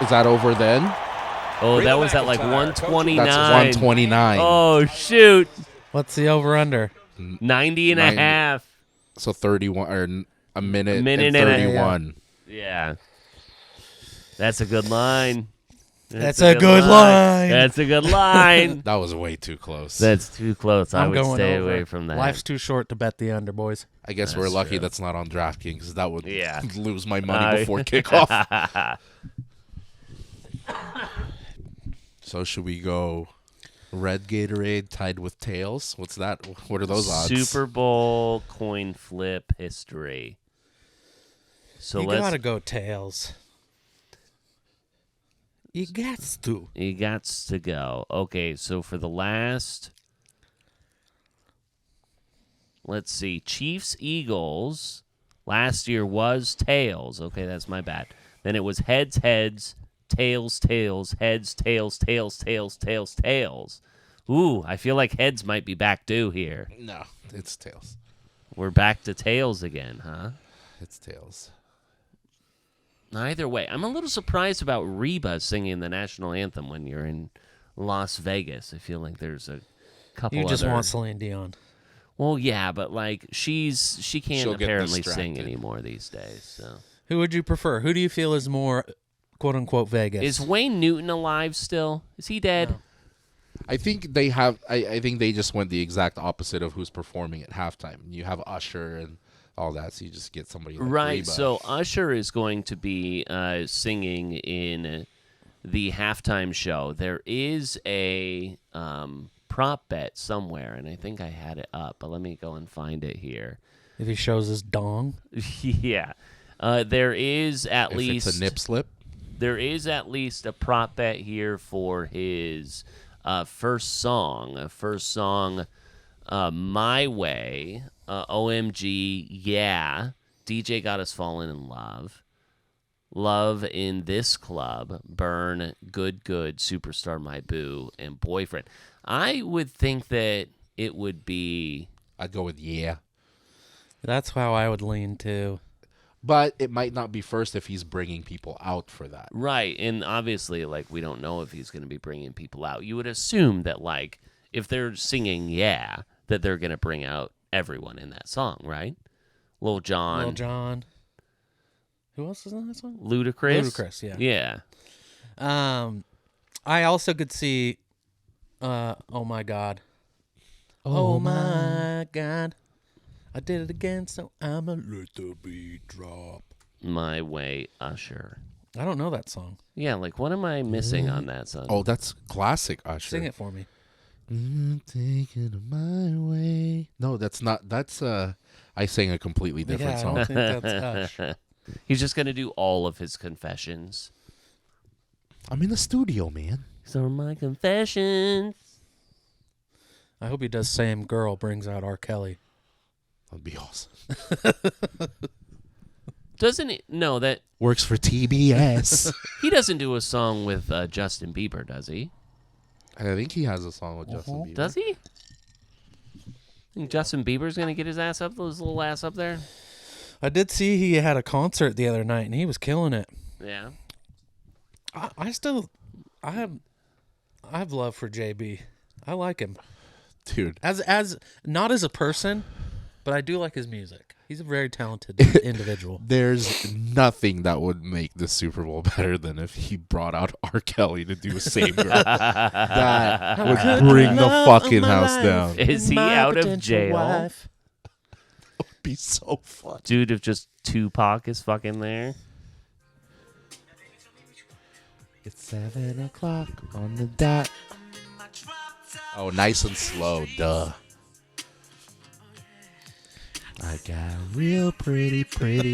Is that over then?
Oh, that was at 129.
That's 129.
Oh, shoot.
What's the over-under?
90.5.
So 31 or a minute,
Minute
and
and a
31.
Yeah. That's a good line.
That's a good line.
That's a good line.
That was way too close.
That's too close. I
I'm
would
going
stay
over.
away from that.
Life's too short to bet the under, boys.
I guess we're lucky that's not on DraftKings because that would
Yeah.
lose my money before kickoff. So should we go red Gatorade tied with tails? What's that? What are those odds?
Super Bowl coin flip history. So
You
let's.
gotta go tails. You gats to.
You got to go. Okay, so for the last, let's see, Chiefs Eagles last year was tails. Okay, that's my bad. Then it was heads, tails, heads, tails. Ooh, I feel like heads might be back due here.
No, it's tails.
We're back to tails again, huh?
It's tails.
Either way, I'm a little surprised about Reba singing the national anthem when you're in Las Vegas. I feel like there's a couple
You just
other...
want Celine Dion.
Well, yeah, but like she can't
She'll get
apparently sing
distracted.
anymore these days. So
Who would you prefer? Who do you feel is more quote unquote Vegas?
is Wayne Newton alive still? Is he dead?
No.
I think they have. I think they just went the exact opposite of who's performing at halftime. You have Usher and all that. So you just get somebody like
Right.
Reba.
So Usher is going to be singing in the halftime show. There is a prop bet somewhere, and I think I had it up, but let me go and find it here.
If he shows his dong.
Yeah. There is at
if
least
it's a nip slip.
There is at least a prop bet here for his first song. My Way. OMG, yeah. DJ Got Us Falling in Love. Love in This Club. Burn, Good, Superstar, My Boo, and Boyfriend. I would think that it would be...
I'd go with yeah.
That's how I would lean too.
But it might not be first if he's bringing people out for that.
Right, and obviously, like, we don't know if he's going to be bringing people out. You would assume that, like, if they're singing yeah, that they're going to bring out everyone in that song, right? Lil Jon.
Who else is in that song?
Ludacris,
yeah.
Yeah.
I also could see, oh my God. Oh my God. I did it again, so I'ma let the beat drop.
My Way, Usher.
I don't know that song.
Yeah, like, what am I missing on that song?
Oh, that's classic Usher.
Sing it for me.
Taking it my way. No, that's not. That's I sang a completely different
I
song.
don't think that's Ush.
He's just going to do all of his confessions.
I'm in the studio, man.
So my confessions.
I hope he does Same Girl brings out R. Kelly.
That'd be awesome.
Doesn't he? No, that
Works for TBS.
he doesn't do a song with Justin Bieber, does he?
I think he has a song with Justin Bieber.
Does he? Think Justin Bieber's gonna get his little ass up there?
I did see he had a concert the other night, and he was killing it.
Yeah.
I have love for JB. I like him
Dude.
as not as a person, but I do like his music. He's a very talented individual.
There's nothing that would make the Super Bowl better than if he brought out R. Kelly to do a Same Girl. That would bring the fucking house down.
Is he out of jail?
It would be so fun.
Dude, if just Tupac is fucking there.
It's 7 o'clock on the dot. Oh, nice and slow, duh. I got a real pretty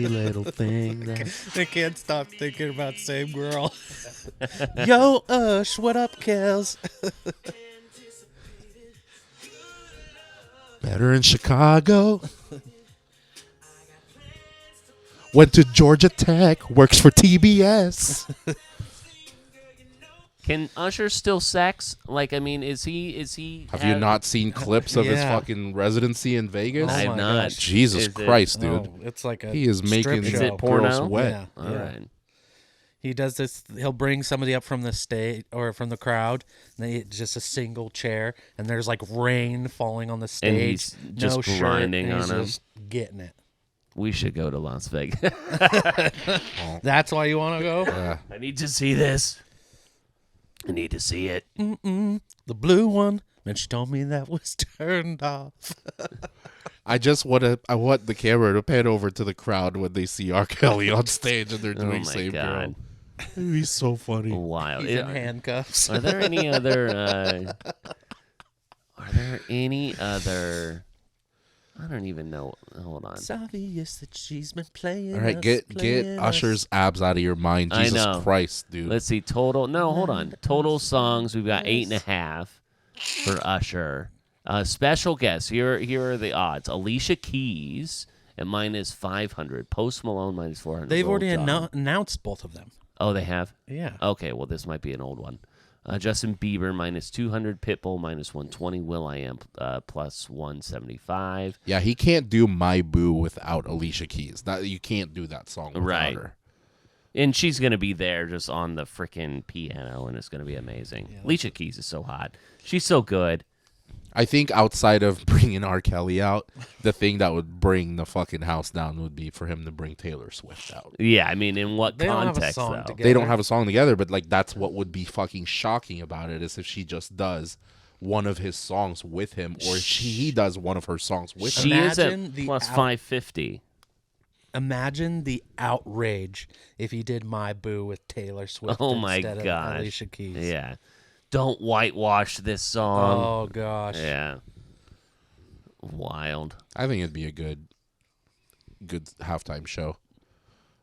little thing.
I can't stop thinking about Same Girl. Yo, Ush, what up, Kels?
Better in Chicago. Went to Georgia Tech. Works for TBS.
Can Usher still sex? Like, I mean, is he?
Have you not seen clips of his
Yeah.
fucking residency in Vegas?
I have
my
not.
gosh.
Jesus
Is it-
Christ, dude.
Oh, it's like a
He is
strip
making
Is
show.
it porno?
girls wet.
Yeah,
All
yeah.
right.
He does this. He'll bring somebody up from the stage or from the crowd. And just a single chair, and there's like rain falling on the stage.
And he's just
no shirt,
grinding
and
on
he's
him.
just getting it.
We should go to Las Vegas.
That's why you want to go.
I need to see this. I need to see it.
The blue one. And she told me that was turned off.
I want the camera to pan over to the crowd when they see R. Kelly on stage and they're
Oh
doing
my
Same
God.
Girl. It'd be so funny.
Wild.
He's in handcuffs.
Are there any other? I don't even know. Hold on.
It's obvious that she's been playing.
All right,
us,
get
playing
Usher's abs out of your mind.
I
Jesus
know.
Christ, dude.
Let's see. Total. No, hold on. Total songs. We've got 8.5 for Usher. Special guests. Here are the odds. Alicia Keys at -500. Post Malone -400.
They've
Lil
already
Jon.
announced both of them.
Oh, they have.
Yeah.
Okay, well, this might be an old one. Justin Bieber -200, Pitbull -120, will.i.am +175.
Yeah, he can't do My Boo without Alicia Keys. You can't do that song without
Right.
her.
And she's going to be there just on the freaking piano, and it's going to be amazing. Alicia Keys is so hot. She's so good.
I think outside of bringing R. Kelly out, the thing that would bring the fucking house down would be for him to bring Taylor Swift out.
Yeah, I mean, in what
They don't have a
context,
song
though?
together.
They don't have a song together, but like that's what would be fucking shocking about it is if she just does one of his songs with him, or he does one of her songs with him.
She is at
Imagine the
+550.
imagine the outrage if he did My Boo with Taylor Swift
Oh my
instead
gosh.
of Alicia Keys.
Yeah. Don't whitewash this song.
Oh gosh.
Yeah. Wild.
I think it'd be a good halftime show.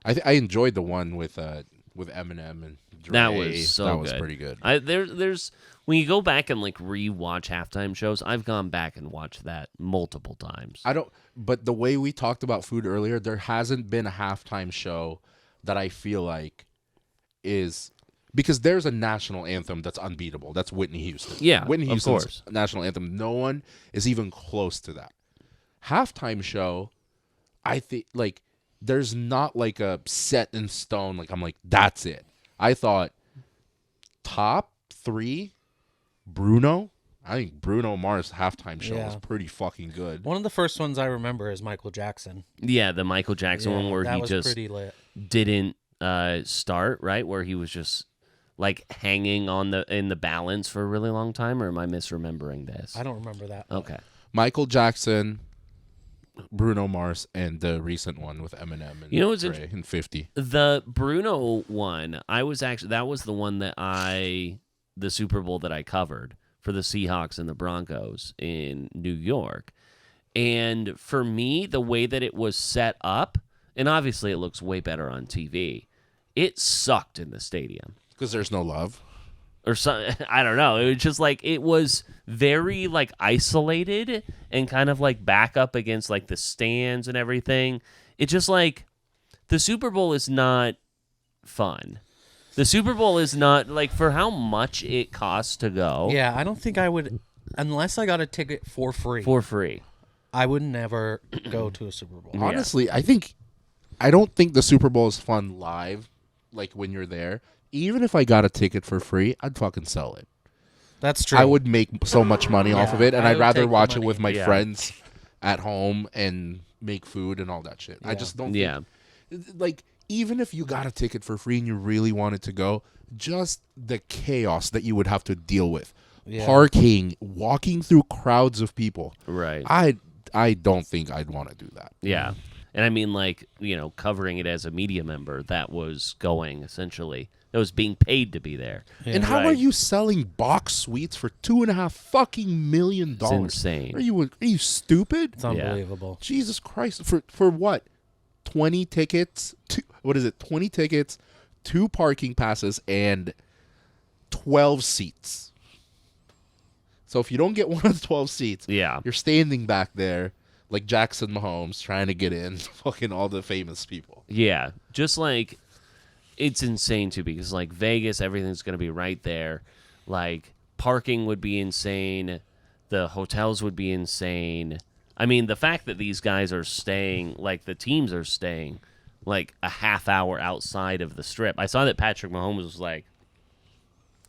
I enjoyed the one with Eminem and Dre.
That was so good.
That was pretty good.
There's when you go back and like rewatch halftime shows, I've gone back and watched that multiple times.
But the way we talked about food earlier, there hasn't been a halftime show that I feel like is because there's a national anthem that's unbeatable. That's Whitney Houston.
Yeah,
Whitney
of
Houston's
course.
national anthem. No one is even close to that. Halftime show, I think like there's not like a set in stone. Like I'm like that's it. I thought top 3, Bruno. I think Bruno Mars halftime show was pretty fucking good.
One of the first ones I remember is Michael Jackson.
Yeah, the Michael Jackson one where
that
he
was
just
pretty lit.
didn't start, right? Where he was just like hanging on in the balance for a really long time, or am I misremembering this?
I don't remember that.
Okay.
Michael Jackson, Bruno Mars, and the recent one with Eminem and Dre and 50.
The Bruno one, that was the one that the Super Bowl that I covered for the Seahawks and the Broncos in New York. And for me, the way that it was set up, and obviously it looks way better on TV, it sucked in the stadium.
Because there's no love.
Or so, I don't know. It was just like it was very like isolated and kind of like back up against like the stands and everything. It just like the Super Bowl is not fun. The Super Bowl is not like for how much it costs to go.
Yeah, I don't think I would unless I got a ticket for free.
For free.
I would never go to a Super Bowl.
Honestly, I don't think the Super Bowl is fun live, like when you're there. Even if I got a ticket for free, I'd fucking sell it.
That's true.
I would make so much money off of it, and
I
I'd
would
rather
take the
watch it
money.
with my friends at home and make food and all that shit. I just don't think, like, even if you got a ticket for free and you really wanted to go, just the chaos that you would have to deal with. Parking, walking through crowds of people.
Right.
I don't think I'd want to do that.
Yeah. And I mean, like, covering it as a media member, that was going essentially. That was being paid to be there.
Yeah. And how are you selling box suites for $2.5 fucking million?
It's insane.
Are you stupid?
It's unbelievable.
Jesus Christ! For what? 20 tickets? 20 tickets, 2 parking passes, and 12 seats. So if you don't get one of the 12 seats, you're standing back there like Jackson Mahomes trying to get in. Fucking all the famous people.
Yeah, just like. It's insane, too, because, like, Vegas, everything's going to be right there. Like, parking would be insane. The hotels would be insane. I mean, the fact that these guys are staying, like, the teams are staying, like, a half hour outside of the Strip. I saw that Patrick Mahomes was, like,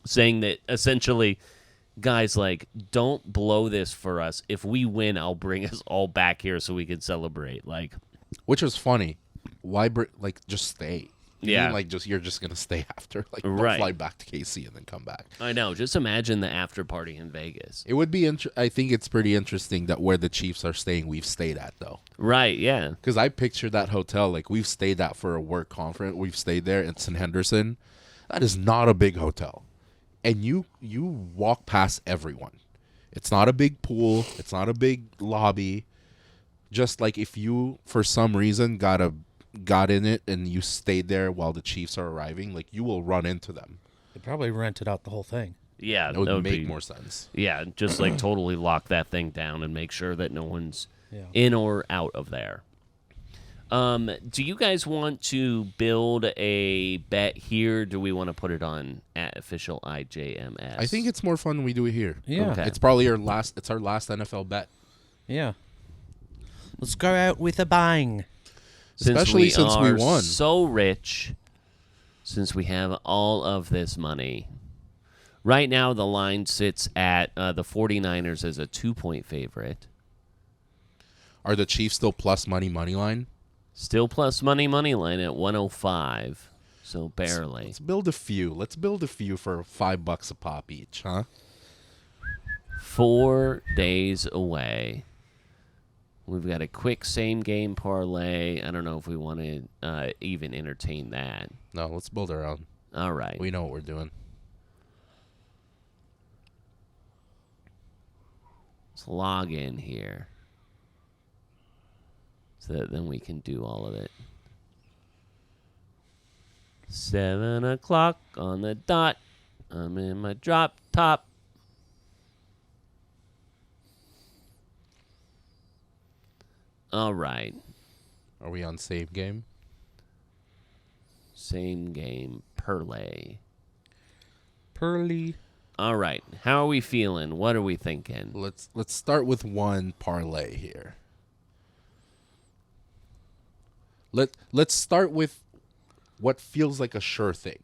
saying that, essentially, guys, like, don't blow this for us. If we win, I'll bring us all back here so we can celebrate. Like,
which was funny. Why, just stay.
Yeah,
like you're just gonna stay after, like don't fly back to KC and then come back.
I know. Just imagine the after party in Vegas.
It would be. I think it's pretty interesting that where the Chiefs are staying, we've stayed at though.
Right. Yeah.
Because I picture that hotel like we've stayed at for a work conference. We've stayed there. It's in Henderson. That is not a big hotel, and you walk past everyone. It's not a big pool. It's not a big lobby. Just like if you for some reason got in it and you stayed there while the Chiefs are arriving, like you will run into them.
They probably rented out the whole thing.
Yeah,
that would make more sense.
Yeah, just like totally lock that thing down and make sure that no one's in or out of there. Do you guys want to build a bet here? Do we want to put it on at official IJMS?
I think it's more fun when we do it here.
Yeah.
Okay.
It's probably our last NFL bet.
Yeah. Let's go out with a bang.
Especially since we won.
So rich, since we have all of this money. Right now, the line sits at the 49ers as a 2-point favorite.
Are the Chiefs still plus money line?
Still plus money line at 105. So barely.
Let's build a few. Let's build a few for $5 a pop each, huh?
4 days away. We've got a quick same-game parlay. I don't know if we want to even entertain that.
No, let's build our own.
All right.
We know what we're doing.
Let's log in here so that then we can do all of it. 7 o'clock on the dot. I'm in my drop top. All right.
Are we on save game?
Same game parlay.
Pearly.
All right. How are we feeling? What are we thinking?
Let's start with one parlay here. Let's start with what feels like a sure thing,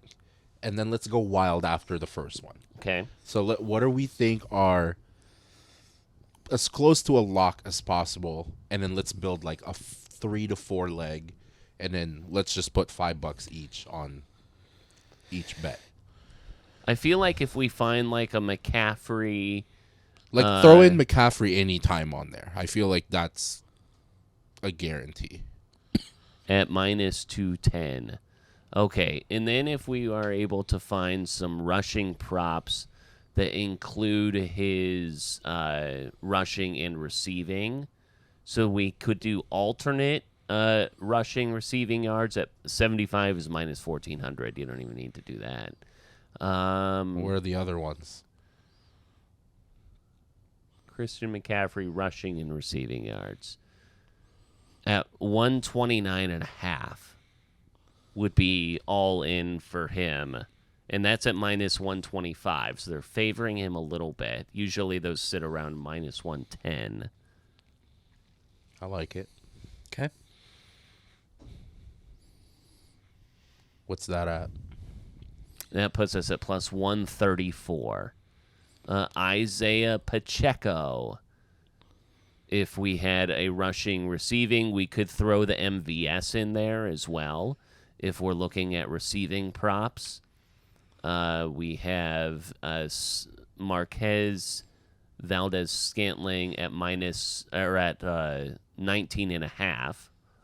and then let's go wild after the first one.
Okay.
So what do we think are as close to a lock as possible, and then let's build like a 3 to 4 leg, and then let's just put $5 each on each bet.
I feel like if we find like a McCaffrey,
Like throw in McCaffrey anytime on there. I feel like that's a guarantee.
at minus 210. Okay, and then if we are able to find some rushing props that include his rushing and receiving, so we could do alternate rushing receiving yards at 75 is minus 1,400. You don't even need to do that.
Where are the other ones?
Christian McCaffrey rushing and receiving yards at 129.5 would be all in for him, and that's at minus 125. So they're favoring him a little bit. Usually those sit around minus 110.
I like it.
Okay.
What's that at?
That puts us at plus 134. Isaiah Pacheco. If we had a rushing receiving, we could throw the MVS in there as well. If we're looking at receiving props, we have Marquez Valdez-Scantling at minus or at 19.5,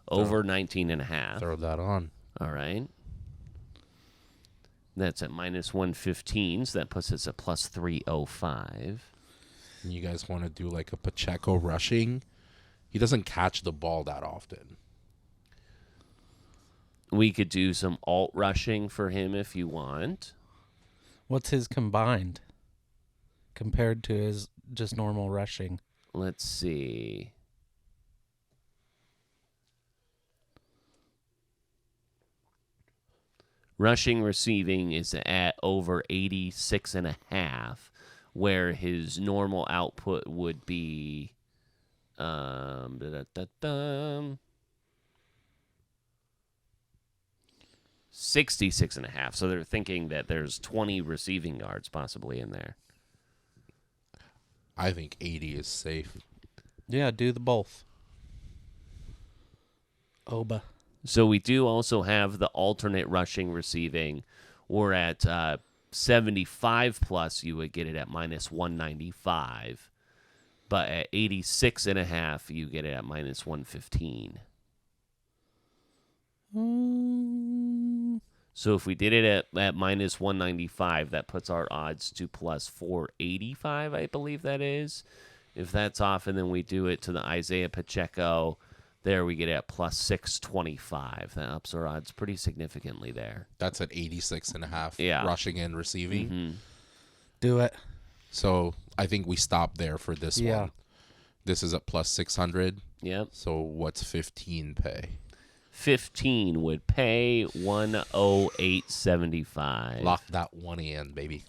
over 19.5.
Throw that on.
All right. That's at minus 115, so that puts us at plus 305.
And you guys want to do like a Pacheco rushing? He doesn't catch the ball that often.
We could do some alt rushing for him if you want.
What's his combined compared to his just normal rushing?
Let's see. Rushing receiving is at over 86.5, where his normal output would be 66.5. So they're thinking that there's 20 receiving yards possibly in there.
I think 80 is safe.
Yeah, do the both. Oba.
So we do also have the alternate rushing receiving. We're at 75 plus, you would get it at minus 195. But at 86.5, you get it at minus 115. So if we did it at minus 195, that puts our odds to plus 485, I believe that is. If that's off, and then we do it to the Isaiah Pacheco, there we get it at plus 625. That ups our odds pretty significantly there.
That's at 86.5.
Yeah.
Rushing and receiving.
Mm-hmm.
Do it.
So I think we stop there for this one. This is at plus 600.
Yep.
So what's 15 pay?
15 would pay 108.75.
Lock that one in, baby.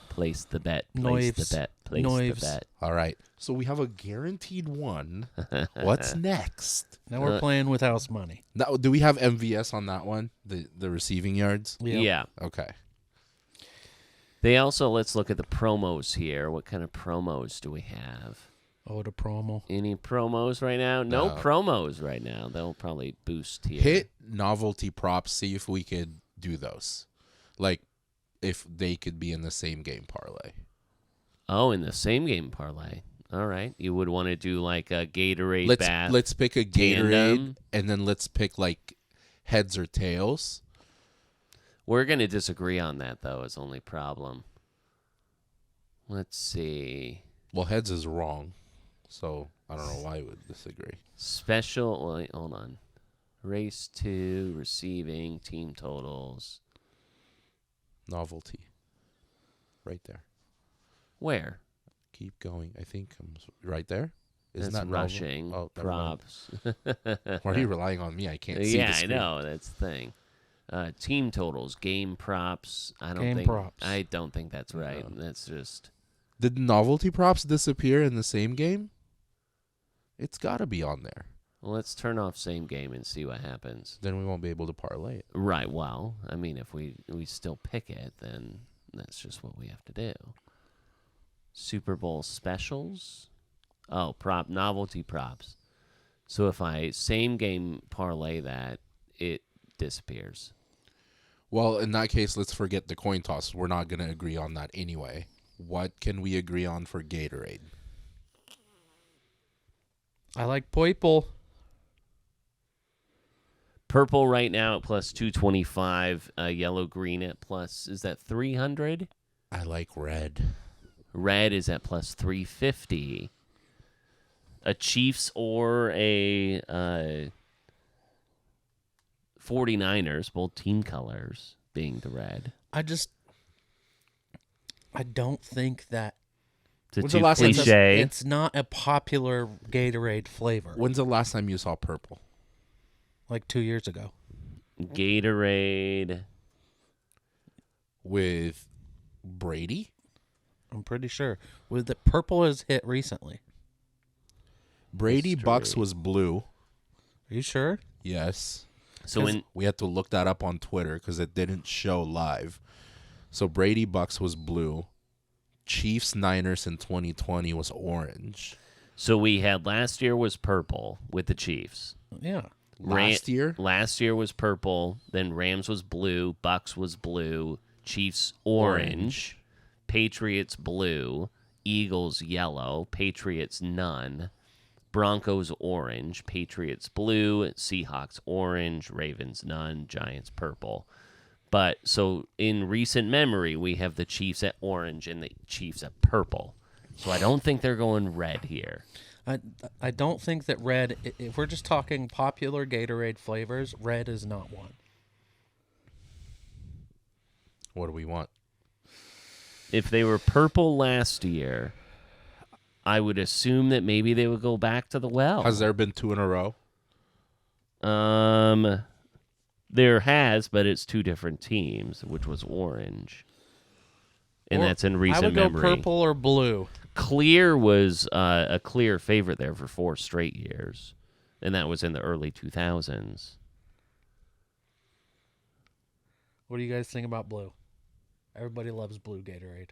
Place the bet. Place the bet. Place the bet.
All right. So we have a guaranteed one. What's next?
Now we're playing with house money.
Now, do we have MVS on that one? The receiving yards?
Yep.
Yeah.
Okay.
They also, let's look at the promos here. What kind of promos do we have?
Oh, the promo.
Any promos right now? No promos right now. They'll probably boost here.
Hit novelty props. See if we could do those. Like, if they could be in the same game parlay.
Oh, in the same game parlay. All right. You would want to do like a Gatorade
Let's
bath.
let's pick a Gatorade,
tandem.
and then let's pick like heads or tails.
We're going to disagree on that, though, is the only problem. Let's see.
Well, heads is wrong, so I don't know why you would disagree.
Special. Wait, hold on. Race 2, receiving, team totals.
Novelty. Right there.
Where?
Keep going. I think I'm right there. Isn't
That's
that
rushing.
novel? Oh, never mind.
Props.
Why are you relying on me? I can't see the
Yeah, I
screen.
know. That's the thing. Team totals, game props. I
Game props.
don't think that's right. That's just.
Did novelty props disappear in the same game? It's got to be on there.
Well, let's turn off same game and see what happens.
Then we won't be able to parlay it.
Right. Well, I mean, if we still pick it, then that's just what we have to do. Super Bowl specials. Oh, novelty props. So if I same game parlay that, it disappears.
Well, in that case, let's forget the coin toss. We're not going to agree on that anyway. What can we agree on for Gatorade?
I like purple.
Purple right now at plus 225. Yellow green at plus, is that 300?
I like red.
Red is at plus 350. A Chiefs or a 49ers, both team colors being the red.
I don't think that
It's
the
too
last time
cliche.
it's not a popular Gatorade flavor.
When's the last time you saw purple?
Like 2 years ago.
Gatorade.
With Brady?
I'm pretty sure. With the purple has hit recently.
Brady
History.
Bucks was blue.
Are you sure?
Yes.
So when
We had to look that up on Twitter because it didn't show live. So Brady Bucks was blue. Chiefs Niners in 2020 was orange.
so we had last year was purple with the Chiefs.
Yeah.
Last year?
Last year was purple. Then Rams was blue. Bucks was blue. Chiefs orange. Patriots blue. Eagles yellow. Patriots none. Broncos orange. Patriots blue. Seahawks orange. Ravens none. Giants purple. But so in recent memory, we have the Chiefs at orange and the Chiefs at purple. So I don't think they're going red here.
I don't think that red, if we're just talking popular Gatorade flavors, red is not one.
What do we want?
If they were purple last year, I would assume that maybe they would go back to the well.
Has there been 2 in a row?
There has, but it's two different teams, which was orange. And
Or
that's in recent
I would go
memory.
purple or blue.
Clear was a clear favorite there for 4 straight years, and that was in the early 2000s.
What do you guys think about blue? Everybody loves blue Gatorade.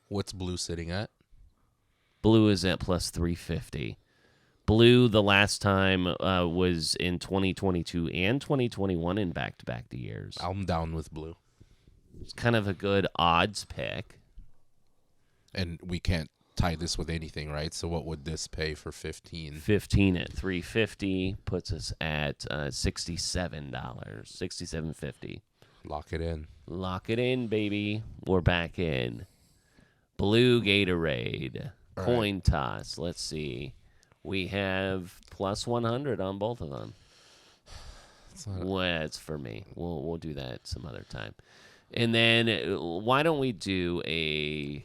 What's blue sitting at?
Blue is at plus 350. Blue, the last time was in 2022 and 2021 in back-to-back years.
I'm down with blue.
It's kind of a good odds pick.
And we can't tie this with anything, right? So what would this pay for 15?
15 at 350 puts us at $67, $67.50.
Lock it in.
Lock it in, baby. We're back in. Blue Gatorade.
All
Coin toss. Let's see. We have plus 100 on both of them. Well, it's for me. We'll do that some other time. And then why don't we do a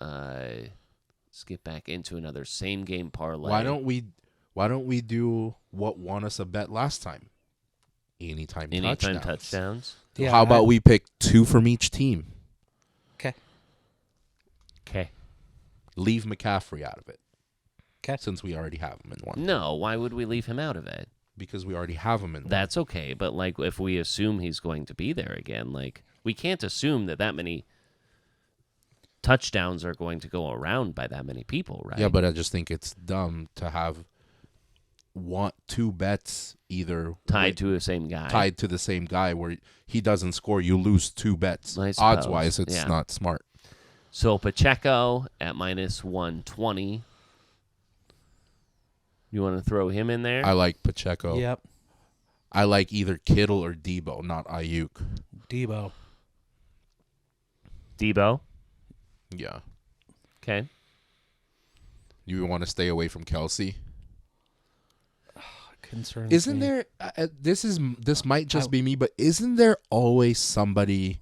let's get back into another same game parlay.
Why don't we do what won us a bet last time? Anytime touchdowns.
Yeah,
How about we pick 2 from each team?
Okay.
Okay.
Leave McCaffrey out of it.
Okay.
Since we already have him in one.
No, why would we leave him out of it?
Because we already have him in one.
That's okay, but like if we assume he's going to be there again, like we can't assume that many touchdowns are going to go around by that many people, right?
Yeah, but I just think it's dumb to have 2 bets either
tied to the same guy.
Tied to the same guy where he doesn't score, you lose 2 bets.
I suppose,
Odds wise, it's
yeah.
not smart.
So Pacheco at minus 120. You want to throw him in there?
I like Pacheco.
Yep.
I like either Kittle or Debo, not Ayuk.
Debo.
Debo.
Yeah.
Okay.
You want to stay away from Kelsey?
Concerns
Isn't
me.
there? This might just be me, but isn't there always somebody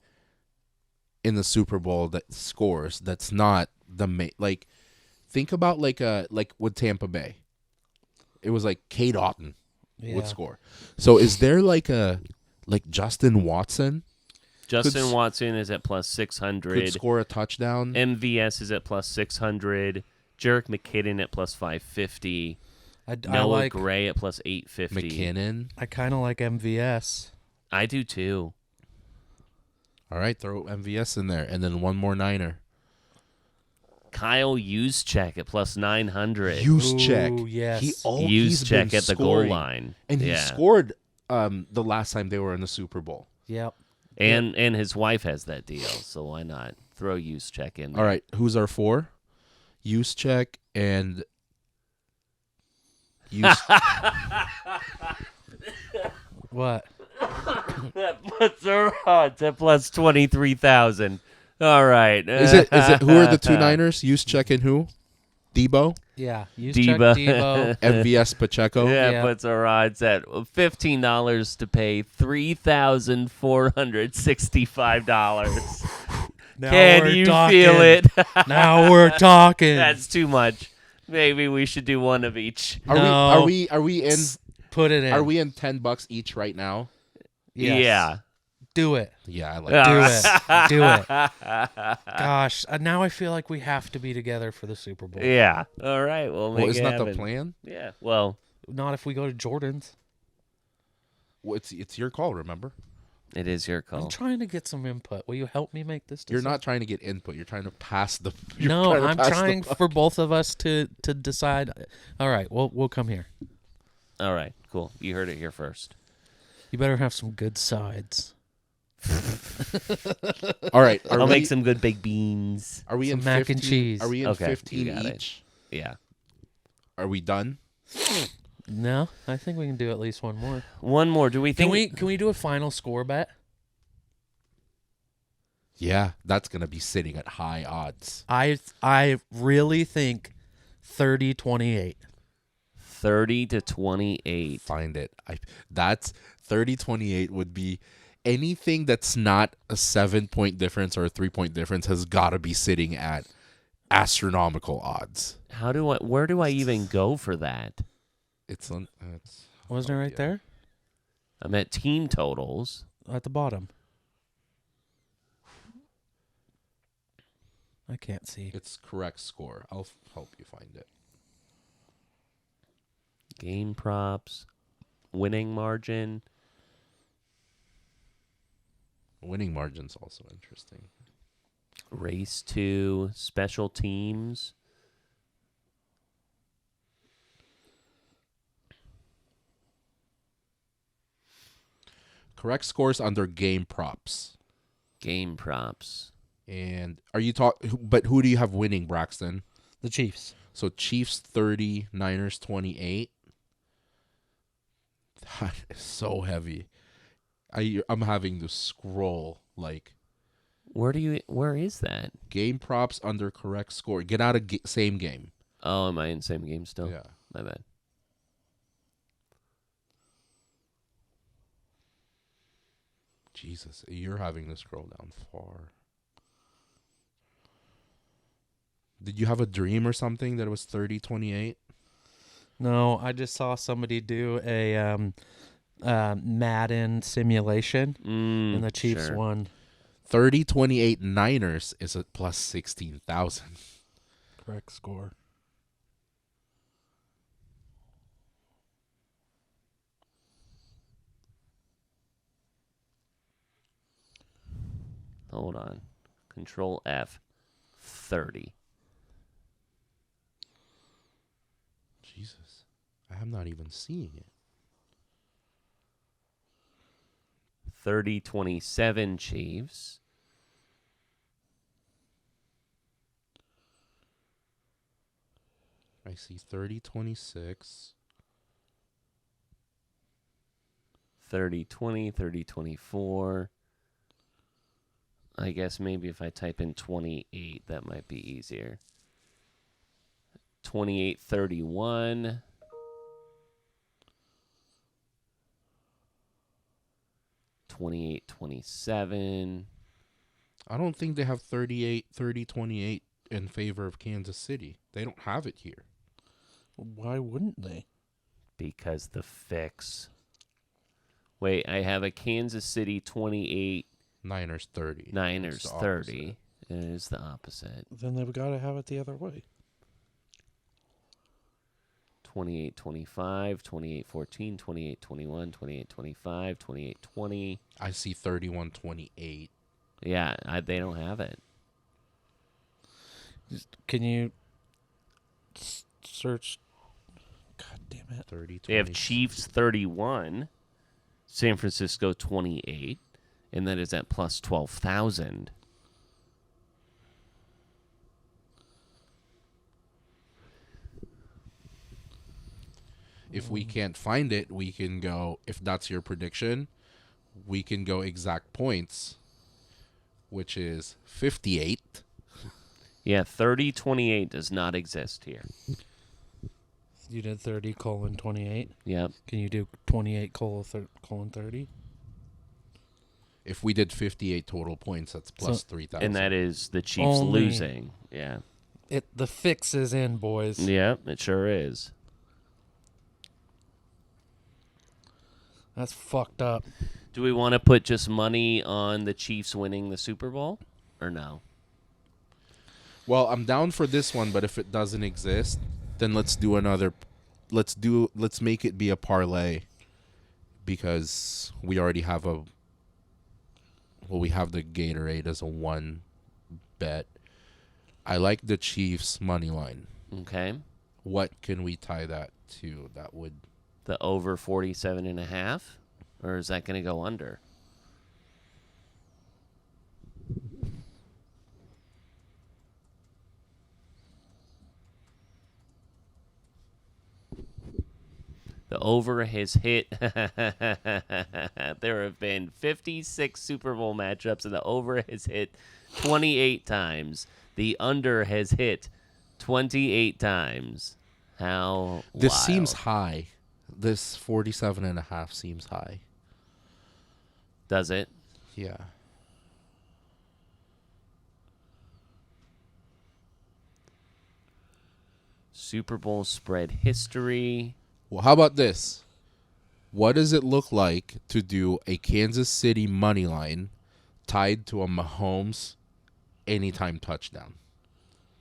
in the Super Bowl that scores that's not the main? Like, think about like with Tampa Bay, it was like Kate Otten would score. So is there like Justin Watson?
Justin Watson is at plus 600.
Could score a touchdown.
MVS is at plus 600. Jerick McKinnon at plus 550.
I
Noah
like
Gray at plus 850.
McKinnon.
I kind of like MVS.
I do too.
All right, throw MVS in there, and then one more Niner.
Kyle Juszczyk at plus 900.
Juszczyk.
Ooh, yes.
He's
Juszczyk
been
at the goal
scoring.
line.
And he scored the last time they were in the Super Bowl.
Yep.
And his wife has that deal, so why not throw Juszczyk in there?
All right, who's our 4? Juszczyk and
What?
That puts our odds at plus 23,000. All right.
Is it who are the 2 Niners? Juszczyk and who? Debo?
Yeah.
Debo.
Debo.
MVS Pacheco?
Yeah, puts our odds at $15 to pay $3,465.
Now
Can
we're
you
talking.
feel it?
Now we're talking.
That's too much. Maybe we should do one of each.
Are we in
Put it in.
Are we in $10 each right now?
Yes.
Yeah.
Do it.
Yeah, I like
Do
that.
it. Do it. Gosh, now I feel like we have to be together for the Super Bowl.
Yeah. All right. Well, make
Isn't
it
that the
happen.
plan?
Yeah. Well,
Not if we go to Jordan's.
Well, it's your call, remember?
it is your
I'm
call.
trying to get some input. Will you help me make this decision?
You're not trying to get input. You're trying to pass the.
No, I'm
pass the
trying
buck.
for both of us to decide. All right, we'll come here.
All right. Cool. You heard it here first.
You better have some good sides.
All right.
I'll make some good baked beans.
Are we
some
in
mac and
15
cheese.
Are we in
Okay, you
15
got it.
each?
Yeah.
Are we done?
No, I think we can do at least one more.
One more. Do we think
Can we do a final score bet?
Yeah, that's gonna be sitting at high odds.
I really think 30-28.
30-28?
Find it. That's 30-28 would be anything that's not a 7-point difference or a 3-point difference has got to be sitting at astronomical odds.
Where do I even go for that?
Wasn't it right there?
I'm at team totals.
At the bottom. I can't see.
It's correct score. I'll help you find it.
Game props. Winning margin.
Winning margin's also interesting.
Race 2. Special teams.
Correct scores under game props.
Game props.
And are you but who do you have winning, Braxton?
The Chiefs.
So Chiefs 30, Niners 28. That is so heavy. I'm having to scroll like.
Where is that?
Game props under correct score. Get out of same game.
Oh, am I in same game still?
Yeah.
My bad.
Jesus, you're having to scroll down far. Did you have a dream or something that it was 30-28?
No, I just saw somebody do a Madden simulation, and the Chiefs
sure.
won.
30-28 Niners is at plus 16,000.
Correct score.
Hold on. Control F. 30.
Jesus. I'm not even seeing it.
30-27 Chiefs.
I see 30-26.
30-20, 30-24. I guess maybe if I type in 28, that might be easier. 28-31. 28-27.
I don't think they have 30-28 in favor of Kansas City. They don't have it here.
Why wouldn't they?
Because the fix. Wait, I have a Kansas City 28.
Niners 30.
Niners
It's the
30.
opposite.
It is the opposite.
Then they've got to have it the other way.
28-25, 28-14, 28-21, 28-25, 28-20.
I see 31-28.
Yeah, they don't have it.
Can you search? God damn it.
30.
They have Chiefs 31, San Francisco 28, and that is at plus 12,000.
If we can't find it, we can go, if that's your prediction, we can go exact points, which is 58.
Yeah,
30-28 does not exist here.
You did 30:28.
Yep.
Can you do 28:30?
If we did 58 total points, that's plus 3,000.
And that is the Chiefs
Only-
losing. Yeah.
The fix is in, boys.
Yeah, it sure is.
That's fucked up.
Do we want to put just money on the Chiefs winning the Super Bowl or no?
Well, I'm down for this one, but if it doesn't exist, then let's do another. Let's make it be a parlay, because we already have we have the Gatorade as a 1 bet. I like the Chiefs money line.
Okay.
What can we tie that to? That would
The over 47.5, or is that going to go under? The over has hit. There have been 56 Super Bowl matchups, and the over has hit 28 times. The under has hit 28 times. How
this
wild.
seems high. This 47.5 seems high.
Does it?
Yeah.
Super Bowl spread history.
Well, how about this? What does it look like to do a Kansas City money line tied to a Mahomes anytime touchdown?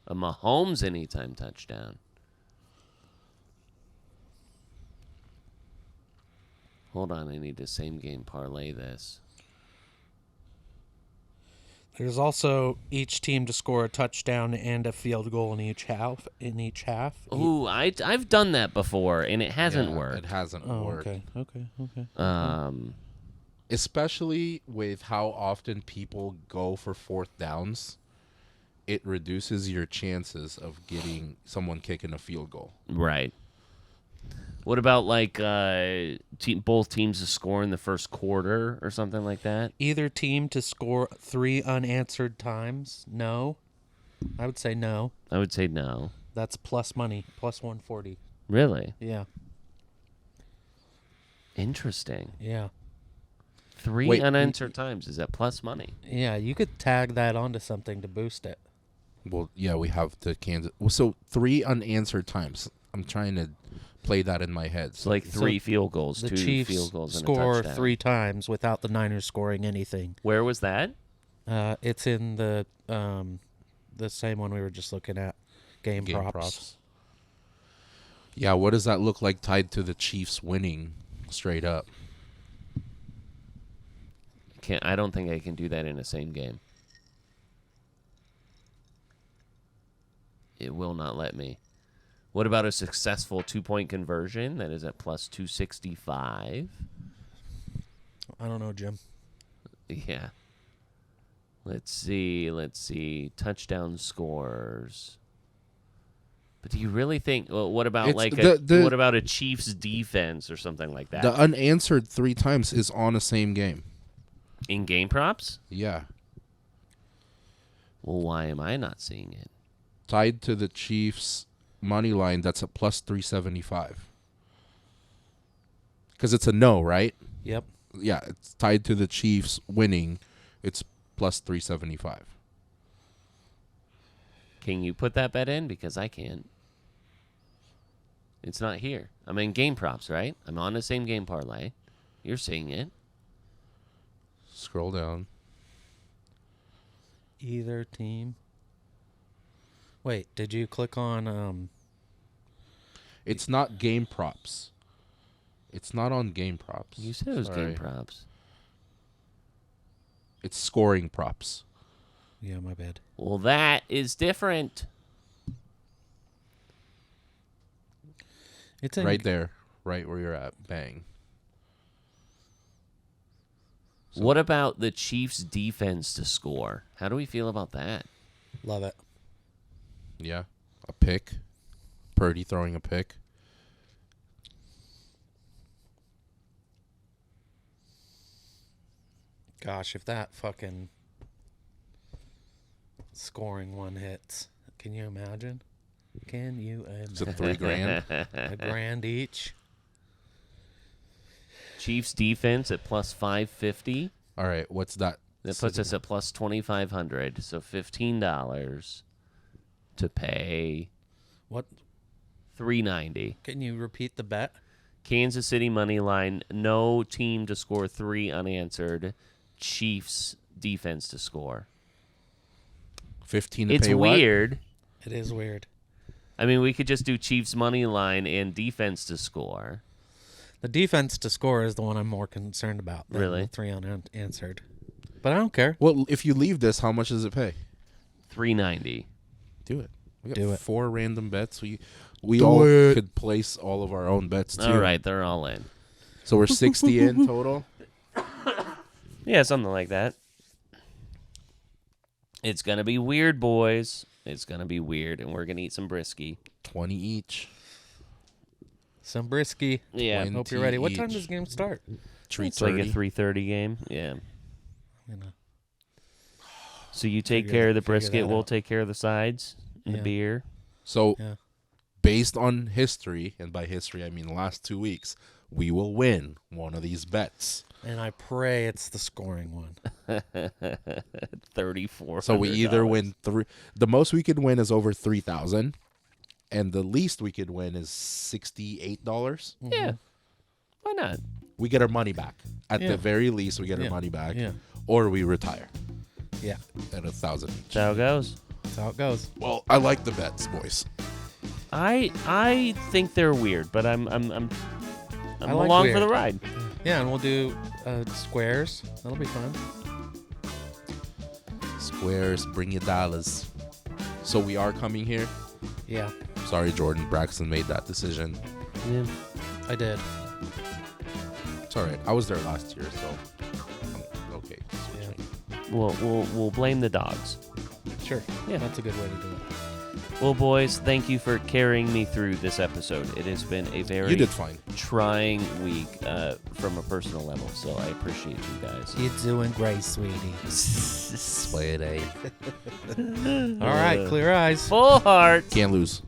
A Mahomes anytime touchdown. Hold on, I need to same game parlay this.
There's also each team to score a touchdown and a field goal in each half.
Ooh, I've done that before, and it hasn't worked.
It hasn't
Oh,
worked.
okay.
Especially with how often people go for fourth downs, it reduces your chances of getting someone kicking a field goal.
Right. What about like both teams to score in the first quarter or something like that?
Either team to score 3 unanswered times? No. I would say no.
I would say no.
That's plus money, plus 140.
Really?
Yeah.
Interesting.
Yeah.
3
Wait,
unanswered times. Is that plus money?
Yeah, you could tag that onto something to boost it.
Well, yeah, we have the Kansas. Well, so 3 unanswered times. I'm trying to play that in my head.
It's like 3 field goals,
The
2
Chiefs
field goals, and a
score
touchdown.
3 times without the Niners scoring anything.
Where was that?
It's in the same one we were just looking at, game props.
Yeah, what does that look like tied to the Chiefs winning straight up?
I don't think I can do that in the same game. It will not let me. What about a successful 2-point conversion that is at plus 265?
I don't know, Jim.
Yeah. Let's see. Touchdown scores. But do you really think? Well, what about
It's
what about a Chiefs defense or something like that?
The unanswered 3 times is on the same game.
In game props?
Yeah.
Well, why am I not seeing it?
Tied to the Chiefs money line, that's a plus 375. Because it's a no, right?
Yep.
Yeah, it's tied to the Chiefs winning. It's plus 375.
Can you put that bet in? Because I can't. It's not here. I'm in game props, right? I'm on the same game parlay. You're seeing it.
Scroll down.
Either team. Wait, did you click on
It's not game props. It's not on game props.
You said it was
Sorry.
game props.
It's scoring props.
Yeah, my bad.
Well, that is different.
It's in
Right there. Right where you're at. Bang.
What about the Chiefs' defense to score? How do we feel about that?
Love it.
Yeah. A pick. Purdy throwing a pick.
Gosh, if that fucking scoring one hits, can you imagine? Can you
Is it
imagine?
$3,000?
$1,000 each.
Chiefs defense at plus 550.
All right. What's that?
That puts us at plus 2,500. So $15 to pay
What?
$3.90.
Can you repeat the bet?
Kansas City money line. No team to score 3 unanswered. Chiefs defense to score.
15 to
It's
pay what?
weird.
It is weird.
I mean, we could just do Chiefs money line and defense to score.
The defense to score is the one I'm more concerned about than
Really?
the 3 unanswered. But I don't care.
Well, if you leave this, how much does it pay?
$3.90.
Do it. We got
Do it.
4 random bets. We
Do
all
it.
could place all of our own bets too.
All right, they're all in.
So we're 60 in total.
Yeah, something like that. It's going to be weird, boys. It's going to be weird, and we're going to eat some brisky.
20 each.
Some brisky.
Yeah.
Hope you're ready. What time
each.
does the game start?
It's like a
3:30.
3:30 game. Yeah.
You know.
So you take
Figure
care of the
that- figure
brisket,
that
we'll
out.
take care of the sides and the
Yeah.
beer.
So
Yeah.
based on history, and by history I mean the last 2 weeks, we will win one of these bets.
And I pray it's the scoring one.
34.
So we either win 3. The most we could win is over 3,000, and the least we could win is $68.
Yeah. Why not?
We get our money back. At
Yeah.
the very least, we get
Yeah.
our money back.
Yeah.
Or we retire
Yeah.
at 1,000 each.
That's how it goes.
That's how it goes.
Well, I like the bets, boys.
I think they're weird, but I'm
I like
along for
weird.
the ride.
Yeah, and we'll do squares. That'll be fun.
Squares, bring your dollars. So we are coming here.
Yeah,
Sorry, Jordan. Braxton made that decision.
Yeah.
I did.
It's all right. I was there last year, so I'm okay. Switching.
We'll blame the dogs.
Sure.
Yeah.
That's a good way to do it.
Well, boys, thank you for carrying me through this episode. It has been a very
You did fine.
trying week from a personal level, so I appreciate you guys.
You're doing great, sweetie.
Sweaty.
All right, clear eyes.
Full heart.
Can't lose.